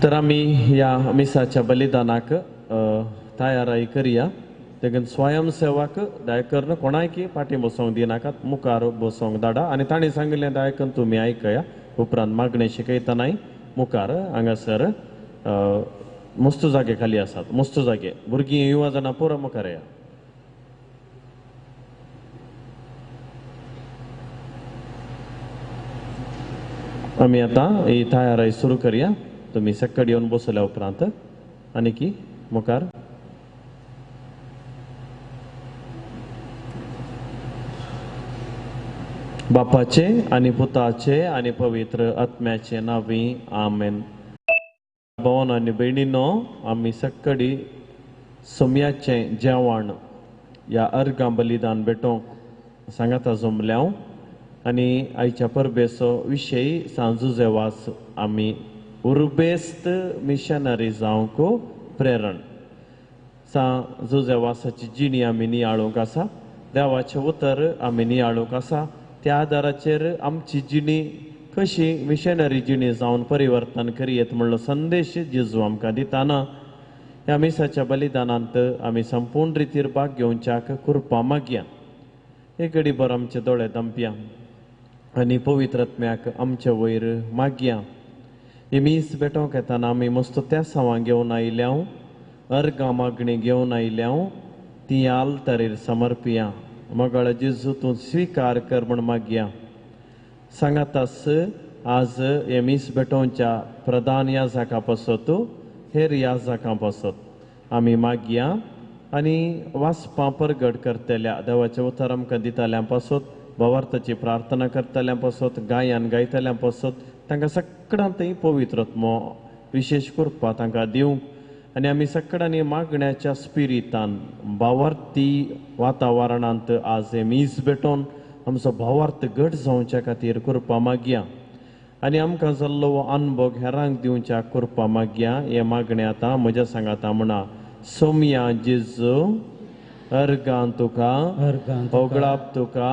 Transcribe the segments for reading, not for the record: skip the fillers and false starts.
तर आम्ही या मिसाच्या बलिदानाक तयारी करूया. देखील स्वयंसेवक दायकरनं कोणायकी पाठी बसवंक दिनाकात मुखार बसवंक धाडा आनी ताणी सांगिल्लें दायकन तुमी आयकया. उपरांत मागणें शिकयतनाय मुखार हांगासर मस्त जागे खाली आसात. मस्त जागे भुरगीं युवा जाणां पुरो मुखार या. आमी आतां ही तयारी सुरू करूया. तुमी सक्कड येवन बसल्या उपरांत आनी की मुखार बापाचे आनी पुताचे आनी पवित्र आत्म्याचे नांवी आमेन. भावांनो आनी भयणींनो, आमी सक्कडी सोमयाचें जेवण या अर्गां बलिदान भेटोवंक सांगाता जमल्याव आनी आयच्या परबेचो विशय सांजुजेवास आमी उर्बेस्त मिशनरी जावंक प्रेरण. सांजुजेवासाची जिणी आमी नियाळूंक आसा. देवाचें उतर आमी नियाळूंक आसा. त्या आदाराचेर आमची जिणी कशी मिशनरी जिणी जावन परिवर्तन करियेत म्हणलो संदेश जेजू आमकां दिताना ह्या मिसाच्या बलिदानांत आमी संपूर्ण रितीर भाग घेवच्याक कृपा मागया. एक घडी भर आमचे दोळे दंपया आनी पवित्र आत्म्याक आमचे वयर मागया. ही मीस भेटोवंक येताना आमी मस्त त्या सावां घेवन आयल्याव अर्गां मागणी घेवन आयल्याव ती आल्तारीर समर्पिया. मगळ जेजू तूं स्विकार कर म्हण मागया. सांगातास आज हे मीस भेटोवच्या प्रधान याजका पासत हेर याजकां पासत आमी मागया आनी वाचपां परगट करतल्या देवाचें उतर आमकां दितल्यां पासत भवार्थाची प्रार्थना करतल्यां पासत गायन गायतल्यां पासत तांकां सगळ्यांतय पवित्र आत्मो विशेष कृपा तांकां दिवंक आनी आमी सगळ्यांनी मागण्याच्या स्पिरितान भावार्थी वातावरणांत आज हे मीस भेटोवन आमचो भावार्थ घट जावच्या खातीर कृपा मागया आनी आमकां जाल्लो हो अनुभव हेरांक दिवच्या कृपा मागया. हे मागणे आतां म्हज्या सांगाता म्हणा. सोमया जेजू अर्गां तुका होगळाप तुका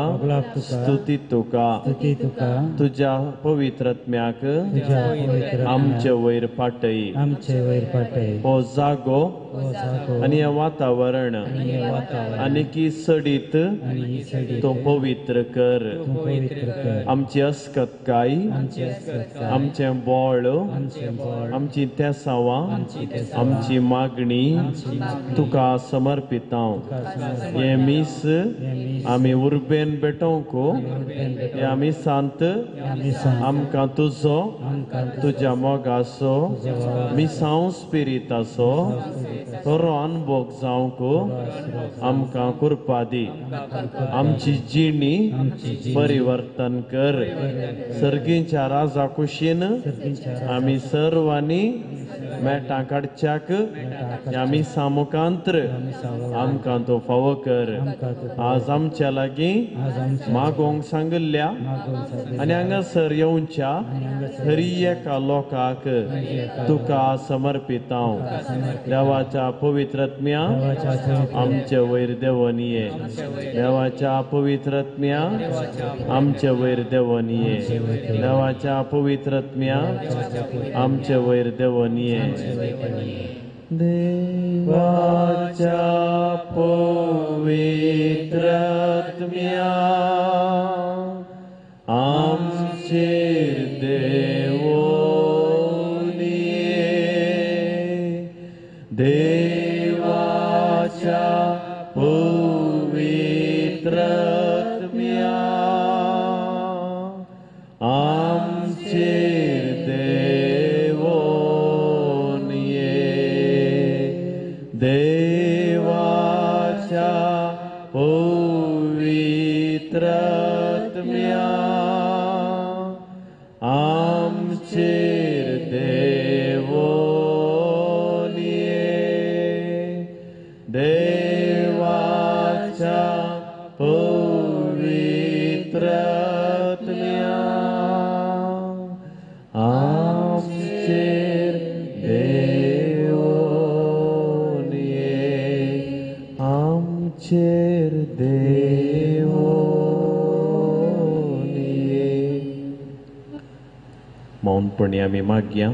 स्तुती तुका तुज्या पवित्र आत्म्याक आमचे वयर पाटय. हो जागो आनी हे वातावरण आनी की सडीत तो पवित्र कर. आमची अस्कतकाय आमचें बोळ आमची तेसावां आमची मागणी तुका समर्पितांव. हे मीस आमी उर्बेन भेटोवंक ह्या मिसांत आमकां तुजो तुज्या मोगाचो मिसांव स्पिरिताचो खरो अनुभव जावंक आमकां कृपा दी. आमची जिणी परिवर्तन कर. सर्गींच्या राजा कुशीन आमी सर्वांनी मेटां काडच्याक ह्या मिसां मुखांत्र आमकां तो फावो कर. आज आमच्या लागीं मागोवंक सांगिल्ल्या आनी हांगासर येवच्या हरी एका लोकाक तुका समर्पितांव. देवाच्या पवित्र आत्म्या आमचे वयर देवून ये. देवाच्या पवित्र आत्म्या आमचे वयर देवून ये. देवाच्या पवित्र आत्म्या आमचे वयर देवून ये. देवाच्या पवित्र आत्म्या आमचेर देवून ये. देवाच्या पवित्र आत्म्या आमचेर देवून ये. देवाच्या पवित्र आत्म्या आमचेर देवून ये. देवाच्या पवित्र आत्म्या आमचेर देवून ये. आमचेर देवून ये. मौनपणी आमी मागया.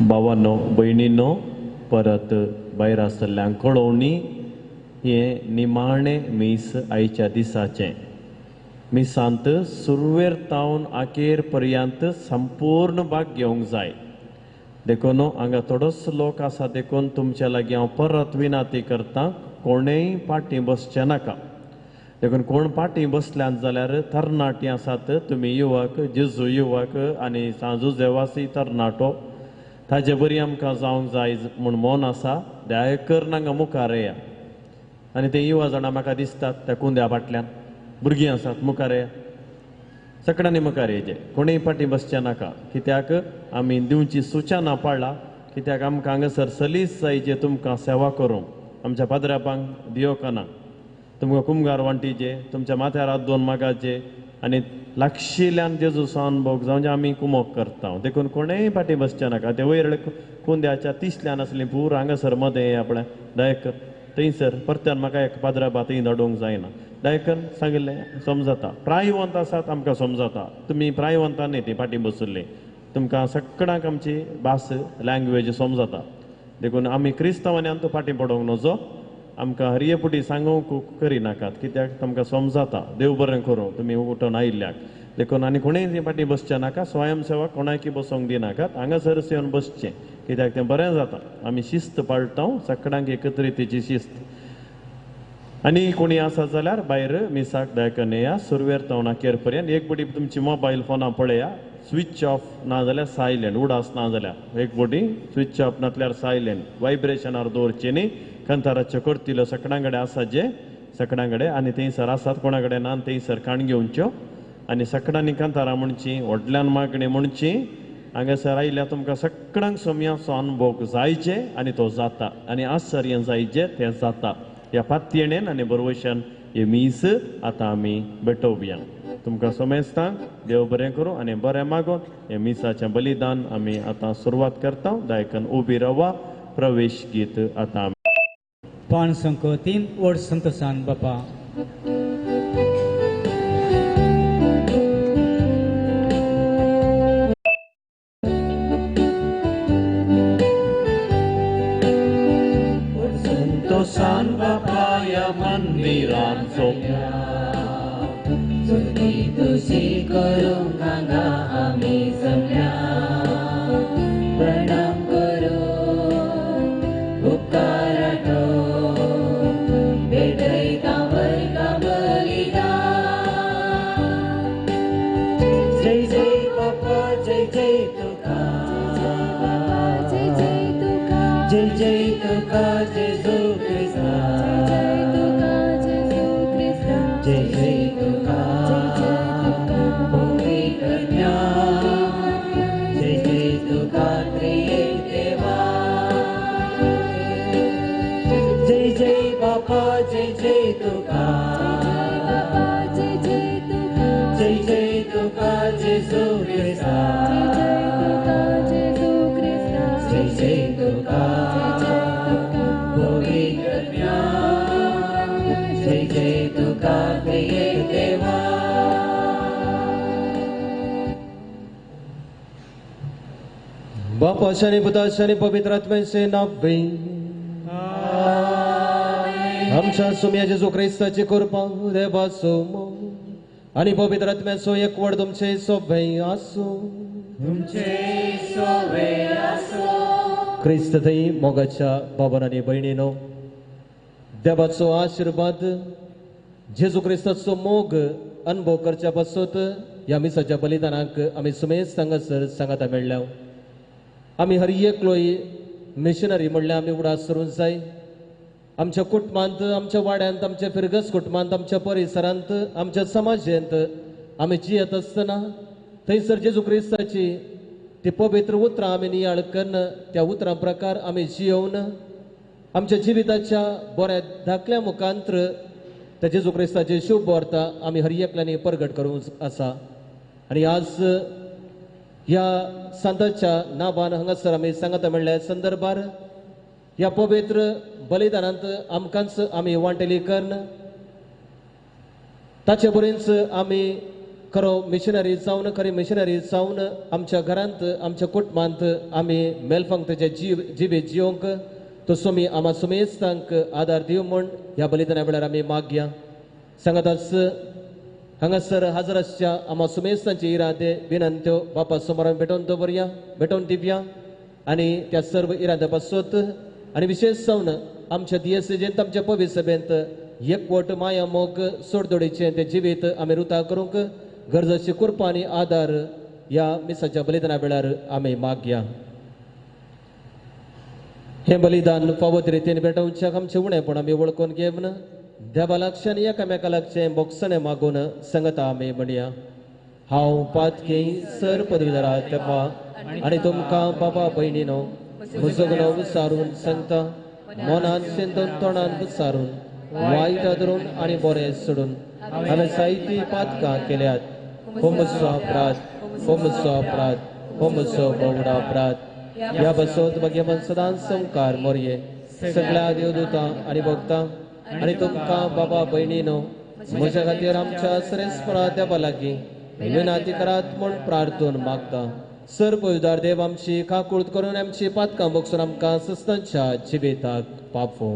भावांनो भयणींनो परत भायर आसतल्यांक कळोवणी हे निमाणे मीस आयच्या दिसाचें मिसांत सुरवेर तावन आखेर पर्यंत संपूर्ण भाग घेवंक जाय देखून हांगा थोडोच लोक आसा देखून तुमच्या लागीं हांव परत विनंती करतां कोणेय फाटीं बसचें नाका देखून कोण फाटीं बसल्यात जाल्यार तरणाटीं आसात तुमी युवक जेजू युवक आनी सांजू जेवासी तरणाटो ताजे बरी आमकां जावंक जाय म्हूण मोन आसा दया करून हांगा मुखार येया आनी ते युवा जाणां म्हाका दिसतात त्या कुंद्या फाटल्यान भुरगीं आसात मुखार येया सगळ्यांनी मुखार येजे कोणीय फाटीं बसचें नाका कित्याक आमी दिवची सुचना पाळ्ळा कित्याक आमकां हांगासर सलीस जाय जे तुमकां सेवा करूंक आमच्या पाद्रापांक दियोकाना तुमकां कुमगार वांटीचे तुमच्या माथ्यार हात दोन मागाचे आनी लागशिल्ल्यान जेजूचो अनुभव जावं जे आमी कुमोक करता देखून कोणेय फाटीं बसचें नाका ते वयर कुंद्याच्या तिसल्यान आसली पूर हांगासर मदें आपणें दयक थंयसर परत्यान म्हाका एक पाद्राबा थंय धाडूंक जायना दयकन सांगिल्लें समजता प्रायवंत आसात आमकां समजता तुमी प्रायवंतान न्ही ती फाटीं बसुल्ली तुमकां सगळ्यांक आमची भास लँग्वेज समजता देखून आमी क्रिस्तांवांनी आमकां फाटीं पडोवंक नजो आमकां हरयेपुटी सांगूंक करिनाकात कित्याक आमकां समजता देव बरें करूं तुमी उठोन आयिल्ल्याक देखून आनी कोणेय फाटीं बसचें नाका स्वयंसेवक कोणाकी बसोंक दिनाकात हांगासर येवन बसचें कित्याक तें बरें जाता आमी शिस्त पाळटा सगळ्यांक एकत्रितीची शिस्त आनी कोणी आसा जाल्यार भायर मिसाक दयकन येया सुरवेर तावन आखेर पर्यंत एक बटी तुमची मोबायल फोनां पळया स्विच ऑफ ना जाल्यार सायलेंट उडास ना जाल्यार एक बटी स्विच ऑफ नातल्यार सायलेंट वायब्रेशनार दवरची न्ही कंथाराच्यो करतिल्यो सगळ्यां कडेन आसा जे सगळ्यां कडेन आनी थंयसर आसात कोणा कडेन ना थंयसर काण घेवच्यो आनी सगळ्यांनी कंथारां म्हणची व्हडल्यान मागणी म्हणची हांगासर आयिल्ल्या तुमकां सगळ्यांक सोम्याचो अनुभव जायचे आनी तो जाता आनी आश्चर्य जायचे तें जाता ह्या पातयेणेन आनी बरोवशान हे मीस आतां आमी भेटोवया तुमकां सोमेस्तां देव बरें करूं आनी बरें मागून हे मिसाचें बलिदान आमी आतां सुरवात करता दायकन उबी रावा प्रवेश गीत आतां पान संक 3 वर्ड संतोषान बापा संतोषान बापा या मंदिरान सोम्या तुझी तुझी करूंक हांगा आमी जमल्या प्रणाम करू उपकाराटो भेटयता वर्गा बलिदान जय जय बापा जय जय तुका जय जय तुका जय जय तुका जेजू क्रिस्ता जय जय तुका पवित्र ज्ञान जय जय तुका त्रिएक देवा जय जय बापा जय जय तुका जय जय तुका जय जय तुका जेजू क्रिस्ता जय जय तुका पवित्र ज्ञान जय जय तुका त्रिएक देवा बापाच्या आणि पुताच्या आणि पवित्र आत्म्याचे नावे आमच्या सुम्या जेजू ख्रिस्ताची कृपा देवाचो मोग आणि पवित्र आत्म्याचो एकवट तुमचे सोबे आसो ख्रिस्त थंय मोगाच्या बाबान आनी भयणीनो देवाचो आशिर्वाद जेजू क्रिस्ताचो मोग अनुभव करच्या पासत ह्या मिसाच्या बलिदानाक आमी सुमेज सांगासर सांगाता मेळ्ळ्या आमी हर एकलोय मिशनरी म्हणल्यार आमी उडास करूंक जाय आमच्या कुटुंबांत आमच्या वाड्यांत आमच्या फिरगस कुटुंबांत आमच्या परिसरांत आमच्या समाजांत आमी जियेत आसतना थंयसर जेजू क्रिस्ताची ती पवित्र उतरां आमी नियाळ करून त्या उतरां प्रकार आमी जियोवन आमच्या जिविताच्या बऱ्या धाकल्या मुखांत्र त्या जेजू क्रिस्ताची शुभ वार्ता आमी हर एकल्यानी प्रगट करूंक आसा आनी आज ह्या संताच्या नांवान हांगासर आमी सांगता म्हणल्या संदर्भार ह्या पवित्र बलिदानांत आमकांच आमी वांटेली करून ताचे बरेंच आमी खरो मिशनरी जावन खरी मिशनरी जावन आमच्या घरांत आमच्या कुटुंबांत आमी मेलफंक्ताचे जिबे जियोंक तो सोमी आम्हा सुमेस्तांक आदार दिव म्हूण ह्या बलिदाना वेळार आमी मागया. सांगाताच हांगासर हजर आसच्या आम्हा सुमेस्तांची इरादे विनंत्यो बापा समोर भेटोवन दवरया, भेटोवन दिवया आनी त्या सर्व इराद्या पासत आनी विशेष जावन आमच्या दियेसेजेंत आमच्या पवित्र सभेंत एकवट माया मोग सोडदोडीचे ते जिवीत आमी रुता करूंक गरजेची कृपा आनी आदार ह्या मिसाच्या बलिदाना वेळार आमी मागया. हे बलिदान फावत रितीन भेटोवच्याक आमचे उणेपण आमी वळखून घेवन देवा लागच्यान एकामेका लागचें बोगसणें मागून सांगता आमी म्हणया. हांव पातकी सर पदवीधरा तेपा आनी तुमकां बाबा भयणीनो म्हजो गुनो विचारून सांगता. मनान चिंतून तोंडान विचारून वायट धरून आनी बरें सोडून हांवें जायतीं पातकां केल्यात. हो म्हजो अपराध, हो म्हजो अपराध, हो म्हजो बोवडा अपराध. ह्या बसोत भगवान सदांच संकार मोरये सगळ्या देवदूतां आनी भक्तां आनी तुमकां बाबा भयणीनो म्हज्या खातीर आमच्या श्रेष्ठपणा देवा लागीं विनाती करात म्हूण प्रार्थून मागता. सर पवित्र देव आमची काकूळट करून आमची पातकां बगसून आमकां सस्तांच्या जिबेताक पावो.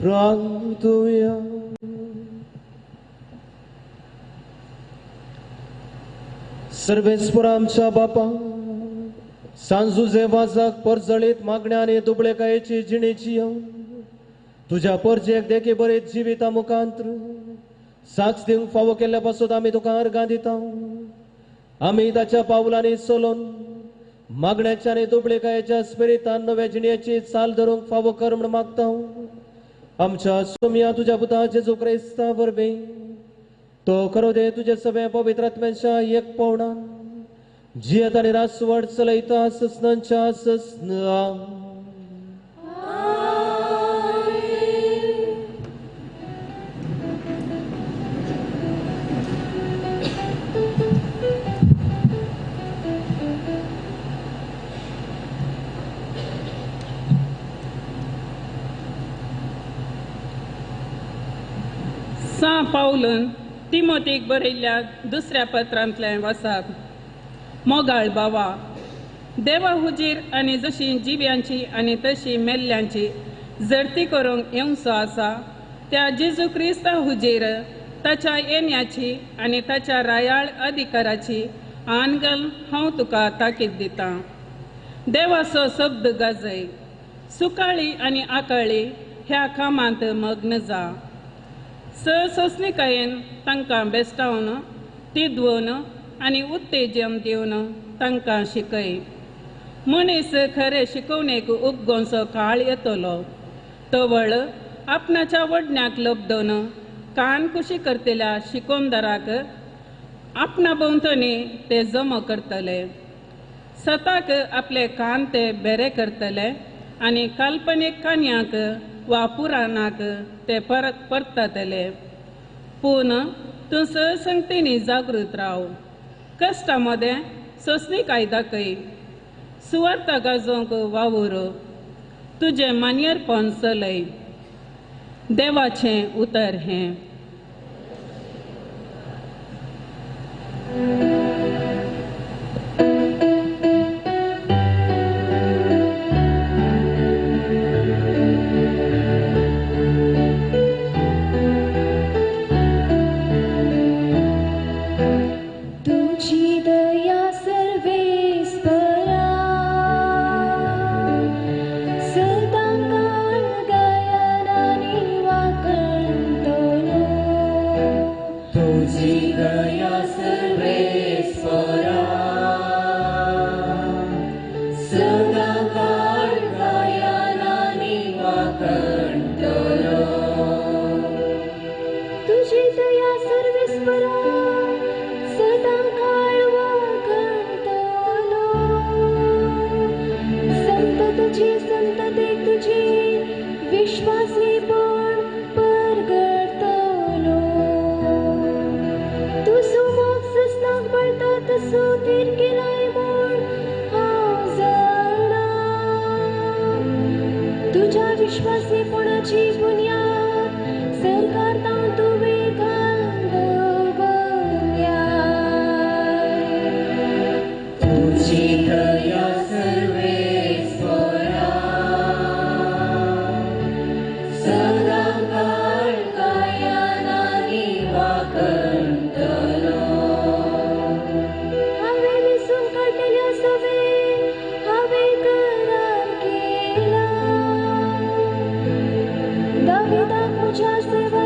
प्रार्थूया. सर्वेस्पर आमच्या बापा सांजुजे वाजाक परजळीत मागण्याने दुबळे कायेची जिणेची तुझ्या परजेक देखे बरे जिविता मुखांतर साक्ष दिवंक फावो केल्ल्या पासून आमी तुका अर्गां दिता. आमी ताच्या पावलांनी चलोन मागण्याच्या आनी दुबळेकायेच्या स्पिरितान नव्या जिणेची चाल धरूंक फावो कर म्हूण मागता. आमच्या सोम्या तुझ्या पुता जेजू क्रिस्ता वरवीं तो खरो दे तुझे सगळे पवित्र आत्म्याच्या एक पवनान जियेत आनी रासवड चलयता ससनांच्या ससना. पावलन तिमोथेक बरयल्ल्या दुसऱ्या पत्रांतलें वाचप. मोगाळ बावा, देवा हुजीर आनी जशी जिव्यांची आनी तशी मेल्ल्यांची जर्ती करूंक येवचो आसा त्या जेजू क्रिस्ता हुजीर ताच्या येण्याची आनी ताच्या रायाळ अधिकाराची आनगल हांव तुका ताकीद दितां. देवाचो शब्द गाजय, सुकाळी आनी आकाळी ह्या कामांत मग्न जा. सोसणिकायेन तांकां बेस्टावन तिदवून आनी उत्तेजन दिवन तांकां शिकय. मनीस खरे शिकवणेक उपगोंचो काळ येतलो तवळ आपणाच्या वडण्याक लबदोन कान कुशी करतल्या शिकोमदाराक आपणा भोंवतणी ते जमो करतले. सताक आपले कान ते बेरे करतले आनी काल्पनीक कान्याक वा पुराणाक ते परततले. पूण तूं संगतींनी जागृत राव. कश्टामध्ये सोसणीकाय दाखय. सुवार्थ गाजोवंक वावूर. तुजें मान्यरपण चलय. देवाचें उतर हें. Davidak mucha seva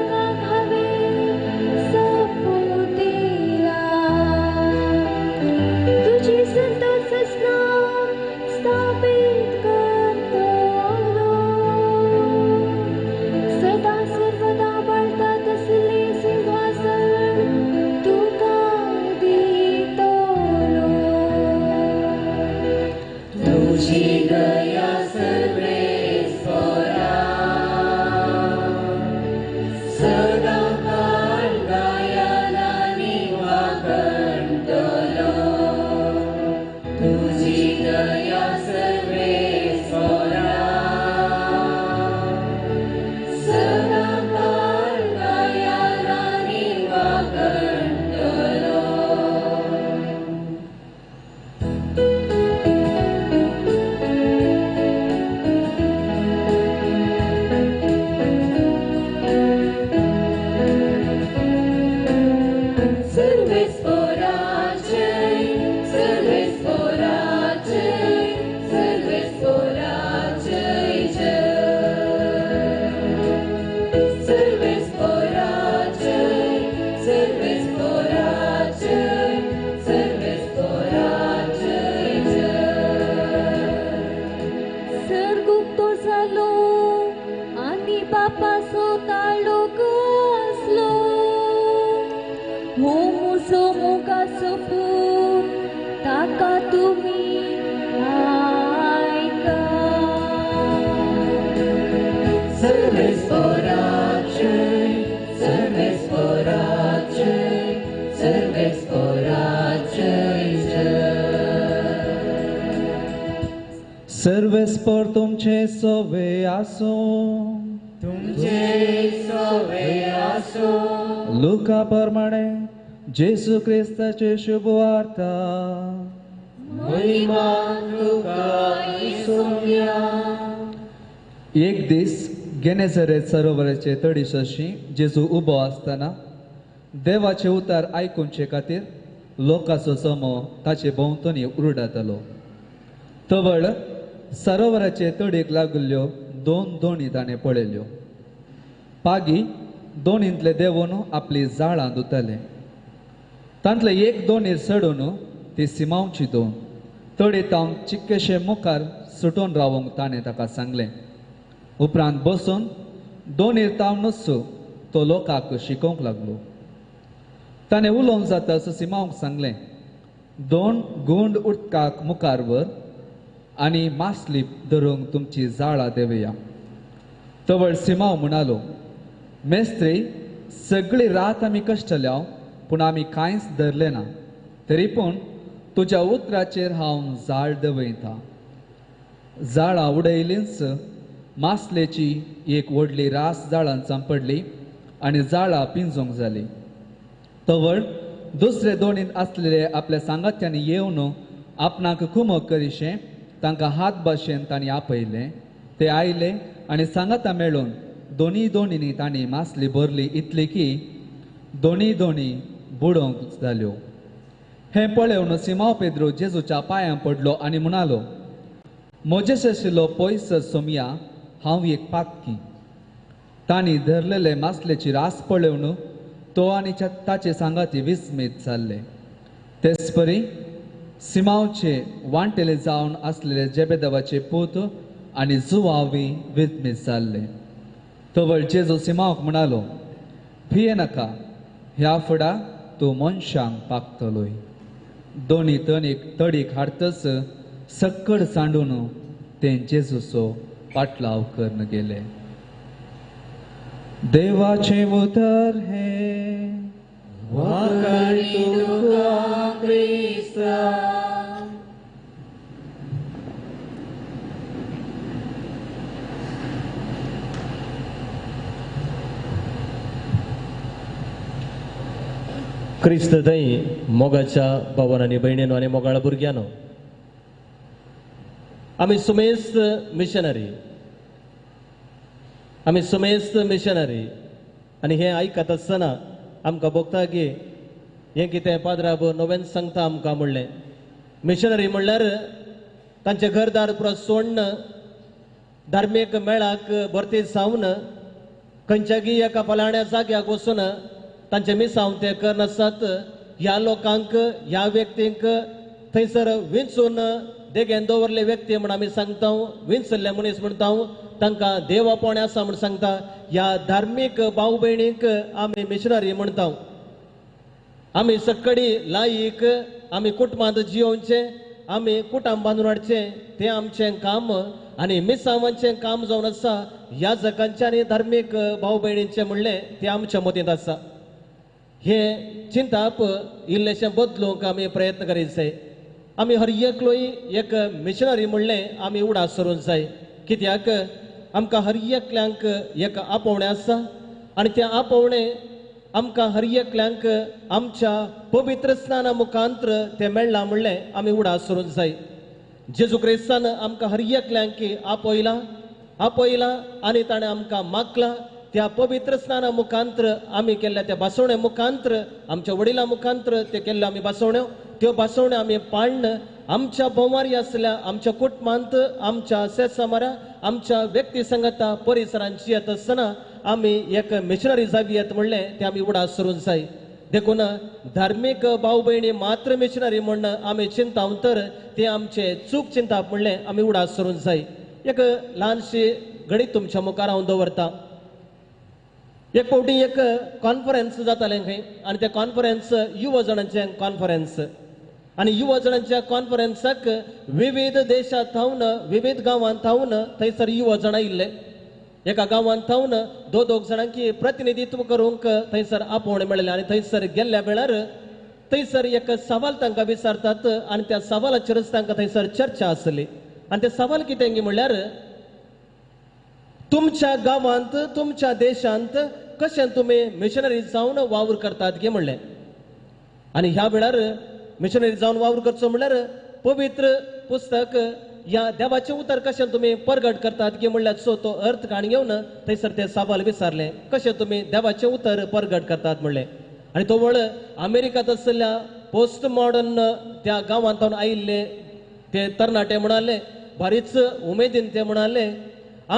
होमुसो Moga SOPU ताका तुम्ही ऐका सर्वेस पोराचय सर्वेस पोराचय सर्वेस पोराचय सर्वेस पर तुमचे सोवे आसो तुमचे सोवे आसो लुका प्रमाणे जेसू ख्रिस्ताचे शुभ वार्ता महिमा तुका इसोम्या एक दीस गेनेझारेत सरोवराचे तडीसशी जेजू उबो आसतना देवाचे उतार आयकुनचे खातीर लोकांचो समूह ताचे भोंवतणी उरडातलो. तवळ सरोवराचे तडीक लागल्ल्यो 2 दोणी ताणें पळयल्यो. पागी दोनींतले देवून आपली जाळां धुताले. तांतले एक दोणीर चडून ती सिमांवची दोन तडी तावन चिक्केशे मुखार सुटून रावंक ताणें ताका सांगलें. उपरांत बसून दोनीर तावनूच तो लोकांक शिकोवंक लागलो. ताणें उलोवंक जाता सिमांवक सांगलें, 2 गुंड उदकाक मुखार व्हर आनी मासली धरूंक तुमची जाळां देवया. तवळ सिमांव म्हणालो, मेस्त्री, सगळी रात आमी कश्टल्या पूण आमी कांयच धरलें ना. तरी पूण तुज्या उतराचेर हांव जाळ देवयता. जाळां उडयलींच मासलेची एक व्हडली रास जाळांत सांपडली आनी जाळां पिंजूंक जाली. तवळ दुसरे दोणींत आसलेले आपल्या सांगात्यांनी येवन आपणाक कुमक करीशे तांकां हात भाशेन तांणी आपयलें. ते आयले आनी सांगाता मेळून दोनी दोणींनी तांणी मासली भरली इतली की दोनी बुडोवंक जाल्यो. हें पळोवन सिमांव पेद्रू जेजूच्या पांयां पडलो आनी म्हणालो, मोजेस आशिल्लो पयस सोमया, हांव एक पातकी. तांणी धरलेले मासलेची रास पळोवन तो आनी ताचे सांगाती विस्मीत जाल्ले. तेच परी सिमांवचे वांटेले जावन आसलेले जेबेदावाचे पूत आनी जुवावी विस्मीत जाल्ले. तवळ जेजू सिमांवक म्हणालो, भिये नाका, ह्या फुडा तूं मनशांक पागतलोय. दोनी तडीक हाडटच सक्कड सांडून ते जेजूचो पाटलाव करून गेले. देवाचे उतर हे वाकडी तुका क्रिस्ता क्रिस्त दई मोगाच्या भावांनी भयणीनो आनी मोगाळ भुरग्यानो, आमी सुमेस्त मिशनरी आनी हें आयकत आसतना आमकां भोगता की हें कितें पाद्राब नव्यान सांगता आमकां म्हणलें. मिशनरी म्हणल्यार तांचें घरदार पुरो सोडन धार्मीक मेळाक भरती जावन खंयच्याय एका फलाण्या जाग्याक वचून तांचे मिसांव ते करनासतात. ह्या लोकांक ह्या व्यक्तींक थंयसर विंचून देगेन दवरले व्यक्ती म्हण आमी सांगता, विंचल्ले मनीस म्हणटा, तांकां देव आपोवणें आसा म्हण सांगता. ह्या धार्मीक भाव भयणीक आमी मिशनरी म्हणटा. आमी सक्कडी लायीक आमी कुटुंबांत जियोवचें, आमी कुटुंब बांदून हाडचें, तें आमचें काम. आनी मिसांवांचें काम जावन आसा ह्या जगांचें आनी धार्मीक भाव भयणींचें म्हणलें तें आमच्या मतींत आसा. हे चिंताप इल्लेशें बदलूंक आमी प्रयत्न करीत जाय. आमी हर एकलोय एक मिशनरी म्हणलें आमी उडास सरूंक जाय. कित्याक आमकां हर एकल्यांक एक आपोवणें आसा आनी तें आपोवणें आमकां हर एकल्यांक आमच्या पवित्र स्नाना मुखांत्र तें मेळ्ळां म्हणलें आमी उडास सरूंक जाय. जेजू क्रिस्तान आमकां हर एकल्यांक आपयलां आनी ताणें आमकां मागलां. त्या पवित्र स्नाना मुखांत्र आमी केल्ल्या त्या भासवण्या मुखांत्र आमच्या वडिलां मुखांत्र ते केल्ल्यो आमी भासवण्यो, त्यो भासवण्यो आमी पाळन आमच्या भोंवारी आसल्या आमच्या कुटुंबांत, आमच्या शेजाऱ्या, आमच्या व्यक्ती संगता परिसरांत जियेत आसतना आमी एक मिशनरी जावयात म्हणलें तें आमी उडास सरूंक जाय. देखून धार्मीक भाव भयणी मात्र मिशनरी म्हण आमी चिंताव तर ते आमचे चूक चिंताप म्हणलें आमी उडास सरूंक जाय. एक ल्हानशी गणीत तुमच्या मुखार हांव दवरतां. एक फावटी एक कॉन्फरन्स जातालें खंय आनी ते कॉन्फरन्स युवा जणांचें कॉन्फरन्स आनी युवा जणांच्या कॉन्फरन्साक विविध देशांत थावन विविध गांवांत थावन थंयसर युवा जण आयिल्ले एका गांवांत थावन दोग जाणांकी प्रतिनिधित्व करूंक थंयसर आपोवणें मेळ्ळें आनी थंयसर गेल्ल्या वेळार थंयसर एक सवाल तांकां विचारतात आनी त्या सवालाचेरच तांकां थंयसर चर्चा आसली आनी ते सवाल कितें गी म्हणल्यार तुमच्या गांवांत तुमच्या देशांत कशें तुमी मिशनरी जावन वावर करतात गे म्हणलें आनी ह्या वेळार मिशनरी जावन वावर करचो म्हणल्यार पवित्र पुस्तक ह्या देवाचें उतर कशें तुमी परगट करतात गे म्हणल्यार सो तो अर्थ काण घेवन थंयसर ते सवाल विचारले कशें तुमी देवाचें उतर परगट करतात म्हणलें आनी तो वळ अमेरिकांत आसलेल्या पोस्ट मॉडर्न त्या गांवांत आयिल्ले ते तरणाटे म्हणाले भारीच उमेदीन ते म्हणाले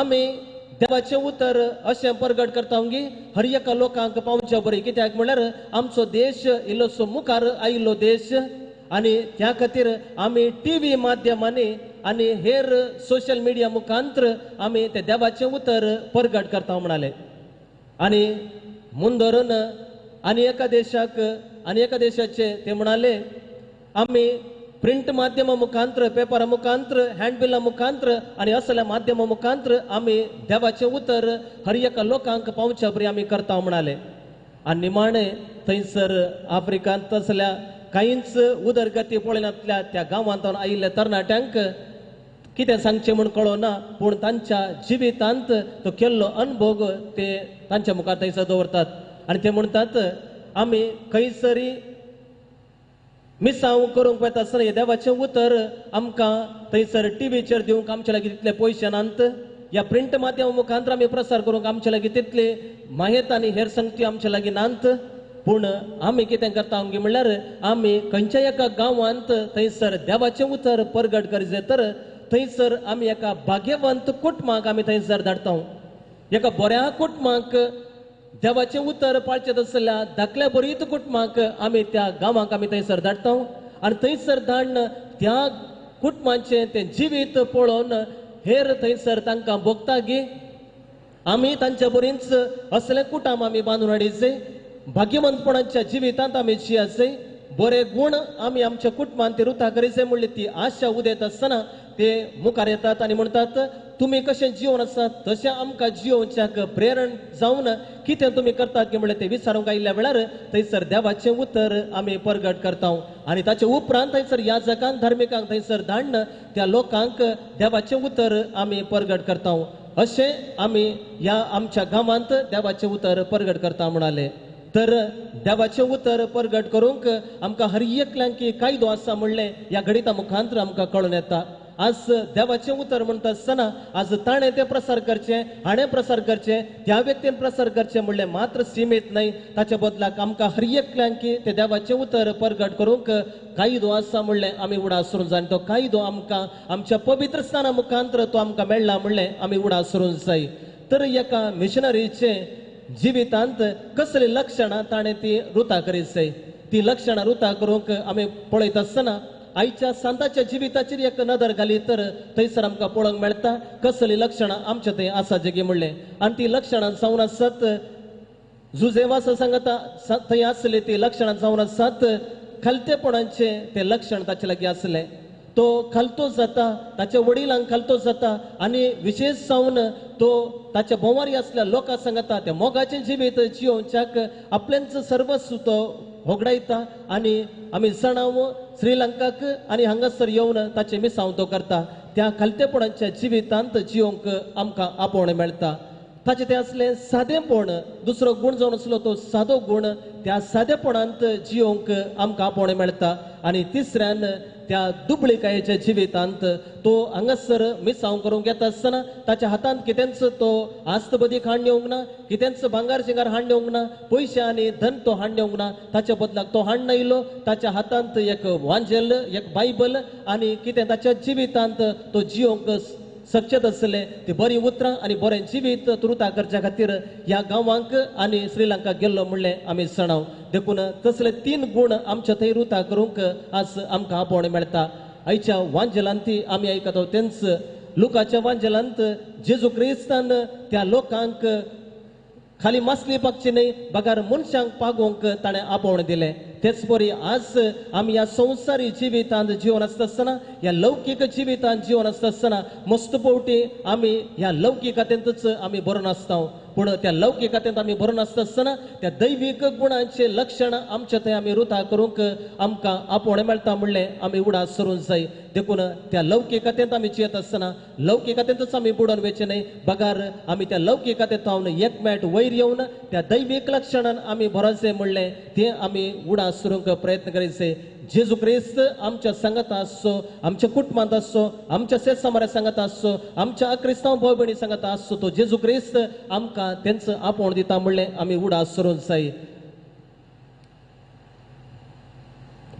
आमी देवाचें उतर अशें परगट करता गी हर एका लोकांक पावच्या बरी कित्याक म्हळ्यार आमचो देश इल्लोसो मुखार आयिल्लो देश आनी त्या खातीर आमी टीव्ही माध्यमांनी आनी हेर सोशल मिडिया मुखांतर आमी ते देवाचें उतर परगट करता म्हणाले आनी म्हूण धरून आनी एका देशाचे ते म्हणाले आमी प्रिंट माध्यमा मुखांतर पेपरा मुखांतर हँडबिला मुखांतर आनी असल्या माध्यमा मुखांतर आमी देवाचें उतर हर एका लोकांक पावच्या बरी आमी करता म्हणाले आनी निमाणे थंयसर आफ्रिकांत असल्या कांयच उदरगती पळयनातल्या त्या गांवांत आयिल्ल्या तरणाट्यांक कितें सांगचें म्हूण कळना पूण तांच्या जिवितांत तो केल्लो अनुभव ते तांच्या मुखार थंयसर दवरतात आनी ते म्हणटात आमी खंयसरी मिसांव करूंक वता आसतना हे देवाचें उतर आमकां थंयसर टीव्हीचेर दिवंक आमचे लागीं तितले पयशे नात ह्या प्रिंट माध्यमा मुखांतर आमी प्रसार करूंक आमचे लागीं तितले माहिती आनी हेर संगती आमचे लागीं नात पूण आमी कितें करता म्हणल्यार आमी खंयच्याय एका गांवांत थंयसर देवाचें उतर परगट करचें तर थंयसर आमी एका भाग्यवंत कुटुंबाक आमी थंयसर धाडटा एका बऱ्या कुटुंबाक देवाचें उतर पाळचें आसल्या धाकल्या बरीत कुटुंबाक आमी त्या गांवांक आमी थंयसर धाडटा आनी थंयसर धाडन त्या कुटुंबाचें तें जिवीत पळोवन हेर थंयसर तांकां भोगता गी आमी तांच्या बरींच असलें कुटुंब आमी बांदून हाडिचें भाग्यवंतपणाच्या जिवितांत आमी जियाचें बरे गुण आमी आमच्या कुटुंबांत ते रुता करीचे म्हणली ती आशा उदेत आसतना ते मुखार येतात आनी म्हणटात तुमी कशें जिवन आसात तशें आमकां जियोवच्याक प्रेरण जावन कितें तुमी करतात की म्हणलें ते विचारूंक आयिल्ल्या वेळार थंयसर देवाचें उतर आमी परगट करता आनी ताचे उपरांत थंयसर याजकांक धार्मिकांक थंयसर धाडन त्या लोकांक देवाचें उतर आमी परगट करता अशें आमी ह्या आमच्या गांवांत देवाचें उतर परगट करता म्हणाले तर देवाचें उतर परगट करूंक आमकां हर एकल्यांक कायदो आसा म्हणलें ह्या गणिता मुखांतर आमकां कळून येता आज देवाचें उतर म्हणटा आसतना आज ताणें तें प्रसार करचें हाणें प्रसार करचें त्या व्यक्तीन प्रसार करचें म्हणलें मात्र सीमित न्हय ताच्या बदलाक आमकां हर एकल्यांक तें देवाचें उतर परगट करूंक कायदो आसा म्हणलें आमी उडासरून जाय तो कायदो आमकां आमच्या पवित्र स्थाना मुखांतर तो आमकां मेळ्ळा म्हणलें आमी उडासरून जाय तर एका मिशनरीचें जिवितांत कसली लक्षणां ताणें ती रुता करीत जाय ती लक्षणां रुता करूंक आमी पळयत आसतना आयच्या सांताच्या जिविताचेर एक नदर घाली तर थंयसर आमकां पळोवंक मेळटा कसली लक्षणां आमच्या थंय आसा जेगी म्हणलें आनी ती लक्षणां जावन आसात जुजेवास सांगता थंय आसली ती लक्षणां जावन आसात खालतेपणाचें तें लक्षण ताचे लागीं आसलें तो खालतो जाता ताच्या वडिलांक खालतो जाता आनी विशेष जावन तो ताच्या भोंवारी आसल्या लोकां सांगता त्या मोगाचें जिवीत जियोवच्याक आपल्याच सर्वस्व तो होगडायता आनी आमी जाणाव श्रीलंकाक आनी हांगासर येवन ताचे मिसांव तो करता त्या खालतेपणाच्या जिवितांत जियोवंक आमकां आपोवणें मेळटा ताचे ते असलें सादेपण दुसरो गुण जावन आसलो तो सादो गुण त्या सादेपणांत जियोवंक आमकां आपोवणें मेळटा आनी तिसऱ्यान त्या दुबळीकायेच्या जिवितांत तो हांगासर मिसांव करूंक येता आसतना ताच्या हातांत कितेंच तो आस्तबदीक हाड येवंक ना कितेंच भांगार शिंगार हाड येवंक ना पयशे आनी धन तो हाड येवंक ना ताच्या बदलाक तो हाड नायलो ताच्या हातांत एक वांजेल एक बायबल आनी कितें ताच्या जिवितांत तो जियोवंक सक्षत आसलें ती बरी उतरां आनी बरें जिवीत तुरुता करच्या खातीर ह्या गांवांक आनी श्रीलंका गेल्लो म्हणलें आमी जाणाव देखून तसले 3 गुण आमच्या थंय रुता करूंक आज आमकां आपोवणें मेळटा आयच्या वांजेलांत आमी आयकता तेंच लुकाच्या वांजेलांत जेजू क्रिस्तान त्या लोकांक खाली मासली पक्षी नाही बगार मनशांक पागोवंक ताणें आपोवण दिलें तेच परी आज आमी ह्या संवसारी जिवितांत जीवन आसतना ह्या लौकीक जिवितांत जीवन आसतना मस्त पोवटी आमी ह्या लौकिकतेंतच आमी बरोवन आसता पूण त्या लौकिकतेंत आमी बरोवन आसतना त्या दैवीक गुणांचे लक्षण आमच्या थंय आमी रुता करूंक आमकां आपोवणें मेळटा म्हणलें आमी उडास सरूंक जाय देखून त्या लौकिकतेंत आमी जियेत आसतना लौकिकतेंतच आमी बुडोवन वयचे न्हय बगार आमी त्या लौकिकतेंत हांवन एकमेट वयर येवन त्या दैवीक लक्षणान आमी भरोसे म्हणलें तें आमी उडास सरूंक प्रयत्न करीचे जेजू क्रिस्त आमच्या संगत आसचो आमच्या कुटुंबांत आसचो आमच्या शेजाऱ्या संगत आसचो आमच्या क्रिस्तांव भाव भयणी संगत आसचो तो जेजू क्रिस्त आमकां तेंच आपोवण दिता म्हणलें आमी उडास सरूंक जाय